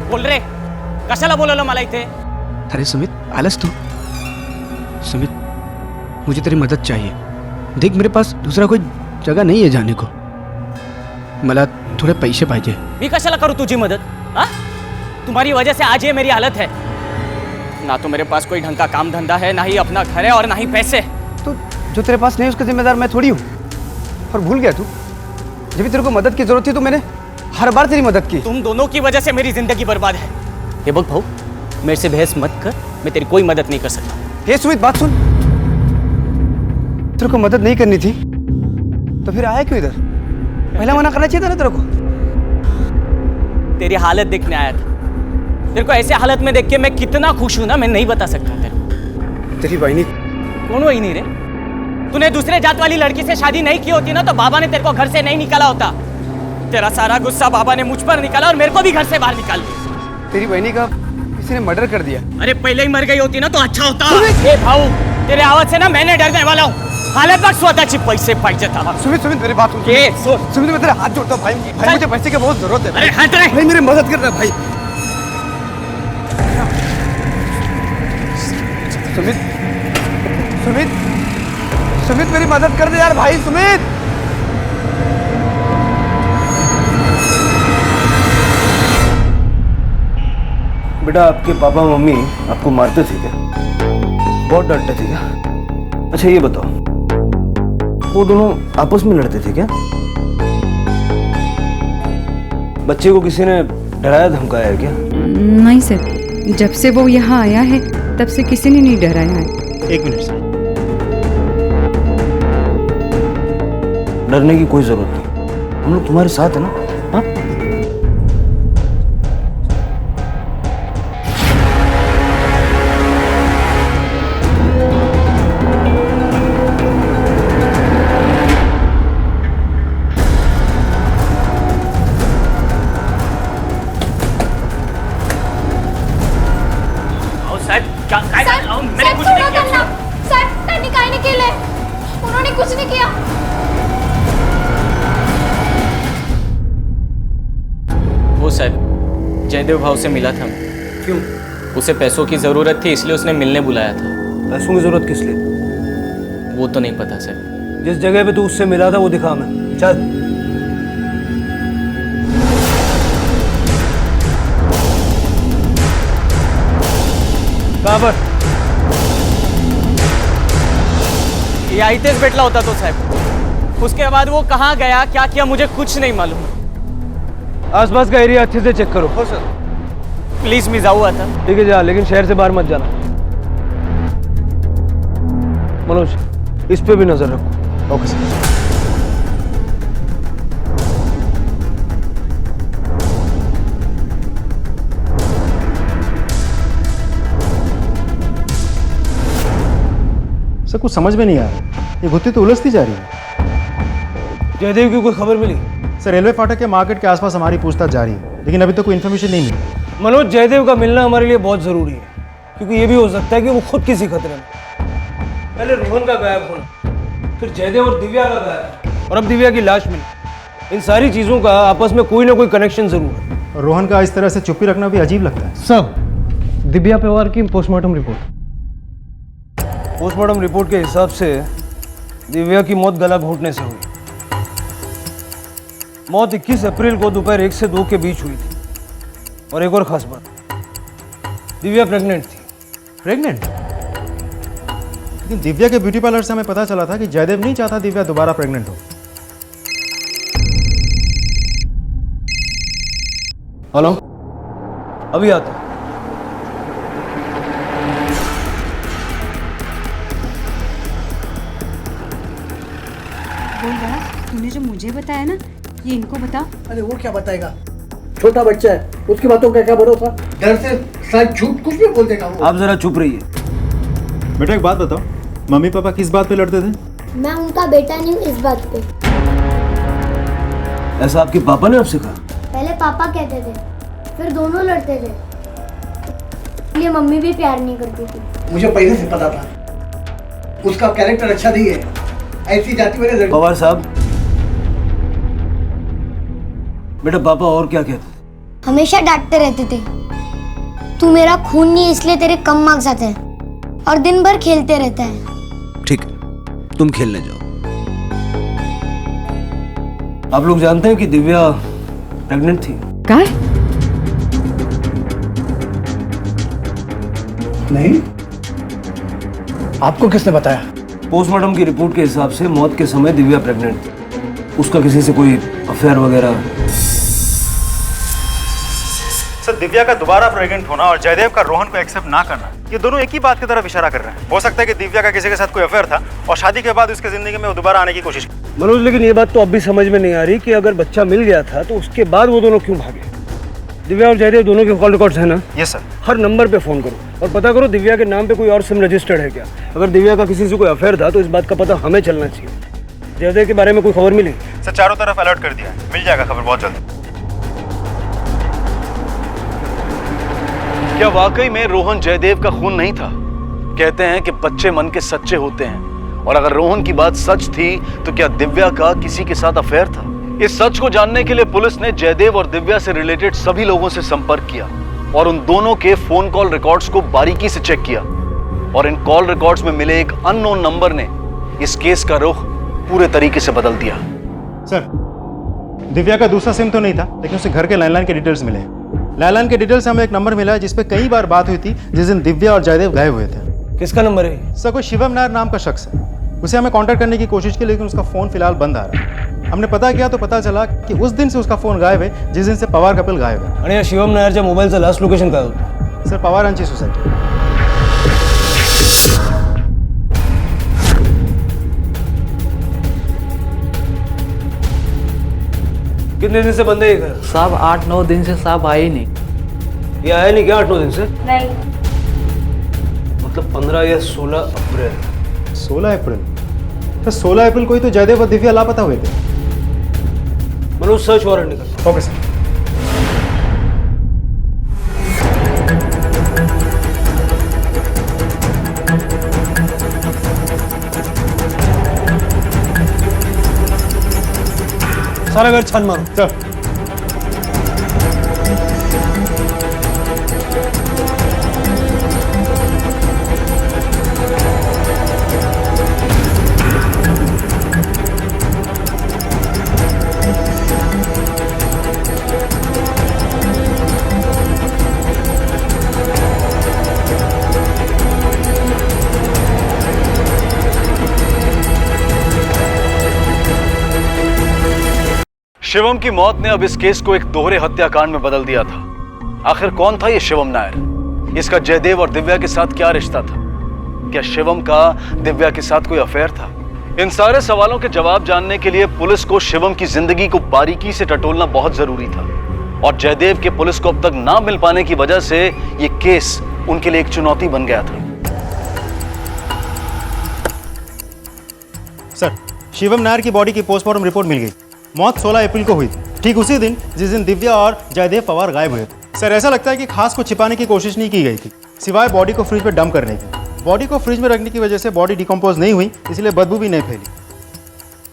बोल रे, कशाला बोलवलं मला इथे? अरे सुमित, आलस तू? सुमित, मुझे तेरी मदद चाहिए। देख मेरे पास दूसरा कोई जगह नहीं है जाने को। मला थोड़े पैसे पाहिजे। मी कशाला करू तुझी मदत? हाँ? तुम्हारी वजह से आज ये मेरी हालत है। ना तो मेरे पास कोई ढंग का काम धंधा है, ना ही अपना घर है और ना ही पैसे। तो जो तेरे पास नहीं उसका जिम्मेदार मैं थोड़ी हूँ। और भूल गया तू, जब भी तेरे को मदद की जरूरत थी तो मैंने हर बार तेरी मदद की। तुम दोनों की वजह से मेरी जिंदगी बर्बाद है। ये बोल भाऊ, मेरे से बहस मत कर, मैं तेरी कोई मदद नहीं कर सकता। ये सुमित बात सुन, तेरे को मदद नहीं करनी थी तो फिर आया क्यों इधर? पहला मना करना चाहिए था ना तेरे को। तेरी हालत देखने आया था। तेरे को ऐसे हालत में देख के मैं कितना खुश हूं ना, मैं नहीं बता सकता तेरे को। तेरी बहनी कौन वही नहीं रे? तूने दूसरे जात वाली लड़की से शादी नहीं की होती ना तो बाबा ने तेरे को घर से नहीं निकाला होता। तेरा सारा गुस्सा बाबा ने मुझ पर निकाला और मेरे को भी घर से बाहर निकाल दिया। तेरी बहनी का किसी ने मर्डर कर दिया। अरे पहले ही मर गई होती ना तो अच्छा होता। ए भाऊ, तेरे आवाज से ना मैंने डरने वाला हूँ। हालत पर स्वतःची पैसे पाहिजे था। सुमित सुमित मेरी बात सुन। सुमित मैं तेरे हाथ जोड़ता हूँ भाई, भाई मुझे पैसे की बहुत जरूरत है। अरे हट रे भाई, मेरी मदद करना भाई। सुमित सुमित सुमित मेरी मदद कर दे यार भाई। सुमित बेटा, आपके पापा मम्मी आपको मारते थे क्या? बहुत डांटते थे क्या? अच्छा ये बताओ, वो दोनों आपस में लड़ते थे क्या? बच्चे को किसी ने डराया धमकाया है क्या? नहीं सर, जब से वो यहाँ आया है तब से किसी ने नहीं डराया है। एक मिनट से, डरने की कोई जरूरत नहीं, हम लोग तुम्हारे साथ है ना। हाँ, उन्होंने कुछ नहीं किया। वो साहब जयदेव भाव से मिला था। क्यों? उसे पैसों की जरूरत थी इसलिए उसने मिलने बुलाया था। पैसों की जरूरत किस लिए? वो तो नहीं पता सर। जिस जगह पे तू उससे मिला था वो दिखा मैं। चल। कहाँ पर? या इतेच भेटला होता तो साहब। उसके बाद वो कहाँ गया क्या किया मुझे कुछ नहीं मालूम। आसपास का एरिया अच्छे से चेक करो। हो सर। प्लीज मैं जाऊँ आता। ठीक है जा, लेकिन शहर से बाहर मत जाना। मनोज, इस पे भी नजर रखो। Okay sir. सर कुछ समझ में नहीं आ रहा, ये गुत्थी तो उलझती जा रही है। जयदेव की कोई खबर मिली? सर रेलवे फाटक के मार्केट के आसपास हमारी पूछताछ जारी है, लेकिन अभी तक कोई इन्फॉर्मेशन नहीं मिली। मनोज, जयदेव का मिलना हमारे लिए बहुत जरूरी है, क्योंकि ये भी हो सकता है कि वो खुद किसी खतरे में। पहले रोहन का गायब होना, फिर जयदेव और दिव्या का गायब, और अब दिव्या की लाश मिली। इन सारी चीजों का आपस में कोई ना कोई कनेक्शन जरूर है। और रोहन का इस तरह से चुप्पी रखना भी अजीब लगता है। सब दिव्या पवार की पोस्टमार्टम रिपोर्ट। पोस्टमार्टम रिपोर्ट के हिसाब से दिव्या की मौत गला घोटने से हुई। मौत 21 अप्रैल को दोपहर 1 से 2 के बीच हुई थी। और एक और खास बात, दिव्या प्रेग्नेंट थी। प्रेग्नेंट? लेकिन दिव्या के ब्यूटी पार्लर से हमें पता चला था कि जयदेव नहीं चाहता दिव्या दोबारा प्रेग्नेंट हो। हेलो, अभी आता। बोल रहा, तूने जो मुझे बताया ना, ये इनको बता। अरे वो क्या बताएगा, छोटा बच्चा है, उसकी बातों का क्या भरोसा। डर से शायद झूठ कुछ भी बोल देगा वो। आप जरा चुप रहिए। बेटा एक बात बताओ, मम्मी पापा किस बात पे लड़ते थे? मैं उनका बेटा नहीं हूँ इस बात पे। ऐसा आपके पापा ने आपसे कहा? पहले पापा कहते थे, फिर दोनों लड़ते थे, इसलिए मम्मी भी प्यार नहीं करती थी। मुझे पहले से पता था, उसका कैरेक्टर अच्छा नहीं है, ऐसी जाति वाले। पवार साहब, बेटा पापा और क्या कहते थे? हमेशा डांटते रहते थे, तू मेरा खून नहीं इसलिए तेरे कम मार्क्स आते हैं, और दिन भर खेलते रहता है। ठीक, तुम खेलने जाओ। आप लोग जानते हैं कि दिव्या प्रेग्नेंट थी? क्या? नहीं, आपको किसने बताया? पोस्टमार्टम की रिपोर्ट के हिसाब से मौत के समय दिव्या प्रेग्नेंट थी। उसका किसी से कोई अफेयर वगैरह? सर दिव्या का दोबारा प्रेग्नेंट होना और जयदेव का रोहन को एक्सेप्ट ना करना, ये दोनों एक ही बात की तरफ इशारा कर रहे हैं। हो सकता है कि दिव्या का किसी के साथ कोई अफेयर था और शादी के बाद उसके जिंदगी में वो दोबारा आने की कोशिश की। मनोज, लेकिन ये बात तो अब भी समझ में नहीं आ रही कि अगर बच्चा मिल गया था तो उसके बाद वो दोनों क्यों भागे। दिव्या और जयदेव दोनों के कॉल रिकॉर्ड्स हैं ना? Yes sir. हर नंबर पे फोन करो और पता करो दिव्या के नाम पे कोई और सिम रजिस्टर्ड है क्या। अगर दिव्या का किसी से कोई अफेयर था तो इस बात का पता हमें चलना चाहिए। जयदेव के बारे में कोई खबर मिली? सर चारों तरफ अलर्ट कर दिया है, मिल जाएगा खबर बहुत जल्द। क्या वाकई में रोहन जयदेव का खून नहीं था? कहते हैं कि बच्चे मन के सच्चे होते हैं, और अगर रोहन की बात सच थी तो क्या दिव्या का किसी के साथ अफेयर था? इस सच को जानने के लिए पुलिस ने जयदेव और दिव्या से रिलेटेड सभी लोगों से संपर्क किया और उन दोनों के फोन कॉल रिकॉर्ड्स को बारीकी से चेक किया, और इन कॉल रिकॉर्ड्स में मिले एक अननोन नंबर ने इस केस का रुख पूरे तरीके से बदल दिया। सर दिव्या का दूसरा सिम तो नहीं था, लेकिन उसे घर के लैंडलाइन के डिटेल्स मिले। लैंडलाइन के डिटेल्स से हमें एक नंबर मिला है जिस पे कई बार बात हुई थी, जिस दिन दिव्या और जयदेव गायब हुए थे। किसका नंबर है? सर कोई शिवम नायर नाम का शख्स है, उसे हमें कांटेक्ट करने की कोशिश की, लेकिन उसका फोन फिलहाल बंद आ रहा है। हमने पता किया तो पता चला कि उस दिन से उसका फोन गायब है जिस दिन से पवार कपिल गायब है। आणि या शिवम नायरच्या मोबाईलचा लास्ट लोकेशन काय होतं? सर पवार यांची सोसायटी। कितने दिन से बंद है ये घर? साहब 8-9 दिन से साहब आए ही नहीं। ये आया नहीं क्या 8-9 दिन से? नहीं। मतलब 15 या 16 अप्रैल। 16 अप्रैल? तो 16 अप्रैल को ही तो जयदेव और दिव्या लापता हुए थे। मनोज सर्च वारंट निकल। Okay sir. सारा घर छान मारो। चल। शिवम की मौत ने अब इस केस को एक दोहरे हत्याकांड में बदल दिया था। आखिर कौन था ये शिवम नायर? इसका जयदेव और दिव्या के साथ क्या रिश्ता था? क्या शिवम का दिव्या के साथ कोई अफेयर था? इन सारे सवालों के जवाब जानने के लिए पुलिस को शिवम की जिंदगी को बारीकी से टटोलना बहुत जरूरी था, और जयदेव के पुलिस को अब तक ना मिल पाने की वजह से ये केस उनके लिए एक चुनौती बन गया था। शिवम नायर की बॉडी की पोस्टमार्टम रिपोर्ट मिल गई। मौत 16 अप्रैल को हुई थी, ठीक उसी दिन जिस दिन दिव्या और जयदेव पवार गायब हुए थे। सर ऐसा लगता है कि खास को छिपाने की कोशिश नहीं की गई थी, सिवाय बॉडी को फ्रिज में डंप करने की। बॉडी को फ्रिज में रखने की वजह से बॉडी डिकम्पोज नहीं हुई, इसलिए बदबू भी नहीं फैली।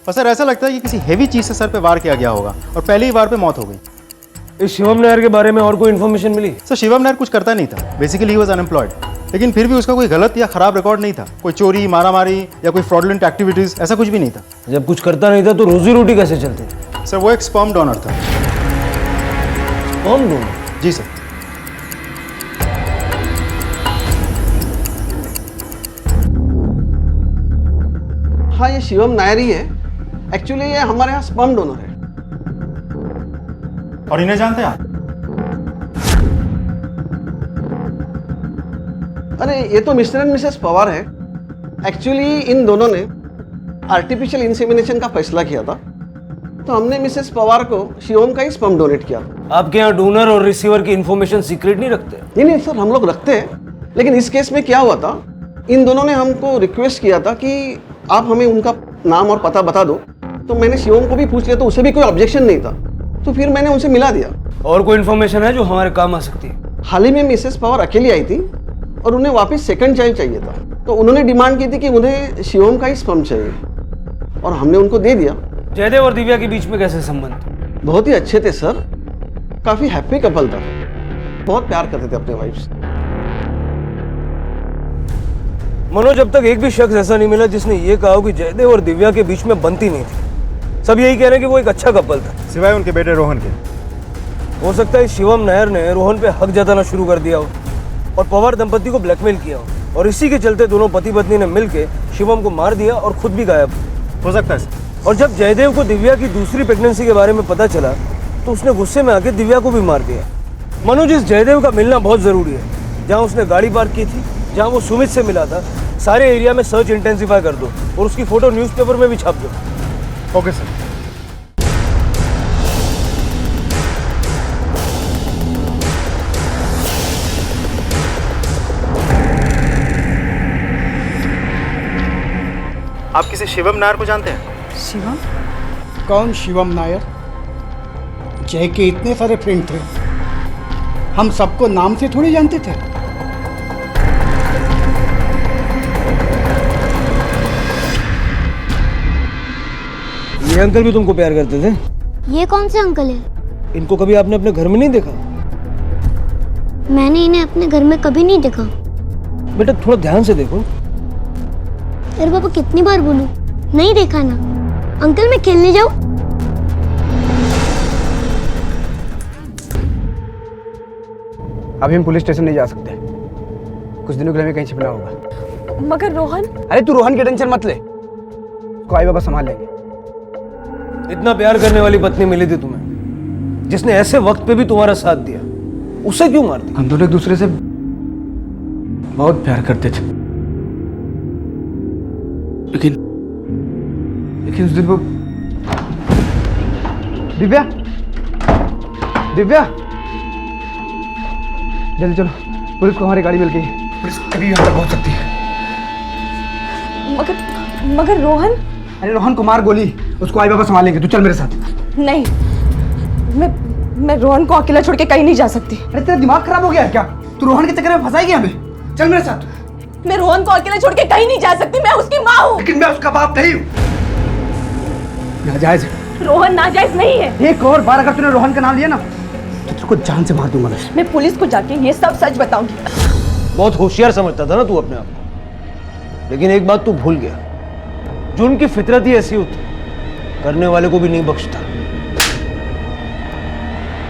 और सर ऐसा लगता है कि किसी हेवी चीज से सर पे वार किया गया होगा और पहले ही वार पे मौत हो गई। इस शिवम नायर के बारे में और कोई इन्फॉर्मेशन मिली? सर शिवम नायर कुछ करता नहीं था, बेसिकली ही वाज अनएम्प्लॉयड, लेकिन फिर भी उसका कोई गलत या खराब रिकॉर्ड नहीं था। कोई चोरी, मारामारी या कोई फ्रॉडलेंट एक्टिविटीज ऐसा कुछ भी नहीं था। जब कुछ करता नहीं था तो रोजी रोटी कैसे चलती? सर वो एक स्पर्म डोनर था। Sperm donor? जी सर। हाँ ये शिवम नायर ही है। एक्चुअली ये हमारे यहाँ स्पर्म डोनर है। और इन्हें जानते हैं आप? अरे ये तो मिस्टर एंड मिसेस पवार है। एक्चुअली इन दोनों ने आर्टिफिशियल इंसेमिनेशन का फैसला किया था, तो हमने मिसेस पवार को शिवम का ही स्पर्म डोनेट किया। आपके यहाँ डोनर और रिसीवर की इन्फॉर्मेशन सीक्रेट नहीं रखते? नहीं सर, हम लोग रखते हैं, लेकिन इस केस में क्या हुआ था, इन दोनों ने हमको रिक्वेस्ट किया था कि आप हमें उनका नाम और पता बता दो। तो मैंने शिवम को भी पूछ लिया, तो उसे भी कोई ऑब्जेक्शन नहीं था, तो फिर मैंने उनसे मिला दिया। और कोई इन्फॉर्मेशन है जो हमारे काम आ सकती है? हाल ही में मिसेस पवार अकेली आई थी और उन्हें वापस सेकंड चाइल्ड चाहिए था, तो उन्होंने डिमांड की थी कि उन्हें शिवम का ही स्पर्म चाहिए, और हमने उनको दे दिया। जयदेव और दिव्या के बीच में कैसे संबंध? बहुत ही अच्छे थे सर, काफी हैप्पी कपल था, बहुत प्यार करते थे अपने वाइफ से। मनोज, अब तक एक भी शख्स ऐसा नहीं मिला जिसने ये कहा कि जयदेव और दिव्या के बीच में बनती नहीं थी। सब यही कह रहे हैं कि वो एक अच्छा कपल था, सिवाय उनके बेटे रोहन के। हो सकता है शिवम नायर ने रोहन पे हक जताना शुरू कर दिया हो और पवार दंपति को ब्लैकमेल किया हो, और इसी के चलते दोनों पति पत्नी ने मिलकर शिवम को मार दिया और खुद भी गायब हो सकता है। और जब जयदेव को दिव्या की दूसरी प्रेगनेंसी के बारे में पता चला तो उसने गुस्से में आके दिव्या को भी मार दिया। मनोज, इस जयदेव का मिलना बहुत जरूरी है। जहाँ उसने गाड़ी पार्क की थी, जहाँ वो सुमित से मिला था, सारे एरिया में सर्च इंटेंसिफाई कर दो और उसकी फोटो न्यूज़पेपर में भी छाप दो। Okay sir. आप किसी शिवम नायर को जानते हैं? शिवम? कौन शिवम नायर? जय के इतने सारे फ्रेंड थे, हम सबको नाम से थोड़ी जानते थे। ये अंकल भी तुमको प्यार करते थे? ये कौन से अंकल है? इनको कभी आपने अपने घर में नहीं देखा? मैंने इन्हें अपने घर में कभी नहीं देखा। बेटा थोड़ा ध्यान से देखो। अरे पापा कितनी बार बोलूं, नहीं देखा ना। अंकल मैं खेलने जाऊं? अभी हम पुलिस स्टेशन नहीं जा सकते, कुछ दिनों के लिए हमें कहीं छिपना होगा। मगर रोहन? अरे तू रोहन की टेंशन मत ले, उसको आई बाबा संभाल लेंगे। इतना प्यार करने वाली पत्नी मिली थी तुम्हें, जिसने ऐसे वक्त पे भी तुम्हारा साथ दिया, उसे क्यों मार दिया? हम दोनों एक दूसरे से बहुत प्यार करते थे, लेकिन उस दिन वो दिव्या जल्दी चलो, पुलिस को हमारी गाड़ी मिल गई, पुलिस कभी यहाँ तक पहुँच सकती है। मगर रोहन? अरे रोहन को मार गोली, उसको आई बाबा संभालेंगे, तू चल मेरे साथ। नहीं, मैं रोहन को अकेला छोड़ के कहीं नहीं जा सकती। अरे तेरा दिमाग खराब हो गया है क्या? तू रोहन के चक्कर में फंसाएगी हमें, चल मेरे साथ। मैं रोहन को अकेला छोड़ के कहीं नहीं जा सकती, मैं उसकी माँ हूँ। लेकिन मैं उसका बाप नहीं हूँ। नाजायज है। रोहन नाजायज नहीं है। एक और बार अगर तूने रोहन का नाम लिया ना तो तुझको जान से मार दूंगा मैं पुलिस को जाके ये सब सच बताऊंगी। बहुत होशियार समझता था ना तू अपने आप को, लेकिन एक बात तू भूल गया, जो उनकी फितरत ही ऐसी होती, करने वाले को भी नहीं बख्शता।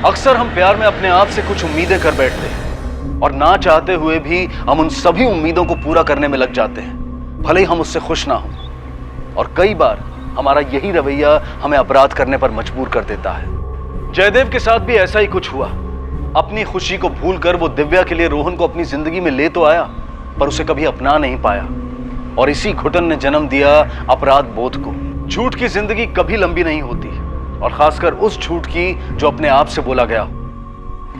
अक्सर हम प्यार में अपने आप से कुछ उम्मीदें कर बैठते हैं और ना चाहते हुए भी हम उन सभी उम्मीदों को पूरा करने में लग जाते हैं, भले ही हम उससे खुश ना हो। और कई बार हमारा यही रवैया हमें अपराध करने पर मजबूर कर देता है। जयदेव के साथ भी ऐसा ही कुछ हुआ। अपनी खुशी को भूलकर वो दिव्या के लिए रोहन को अपनी जिंदगी में ले तो आया, पर उसे कभी अपना नहीं पाया, और इसी घुटन ने जन्म दिया अपराध बोध को। झूठ की जिंदगी कभी लंबी नहीं होती, और खासकर उस झूठ की जो अपने आप से बोला गया।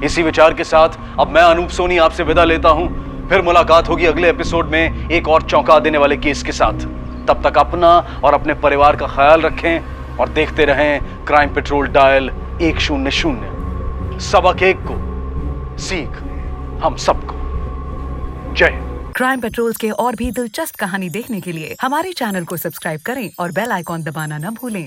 इसी विचार के साथ अब मैं अनूप सोनी आपसे विदा लेता हूं। फिर मुलाकात होगी अगले एपिसोड में एक और चौंका देने वाले केस के साथ। तब तक अपना और अपने परिवार का ख्याल रखें और देखते रहें क्राइम पेट्रोल डायल 100। सबक एक को, सीख हम सबको। जय। क्राइम पेट्रोल के और भी दिलचस्प कहानी देखने के लिए हमारे चैनल को सब्सक्राइब करें और बेल आइकॉन दबाना न भूलें।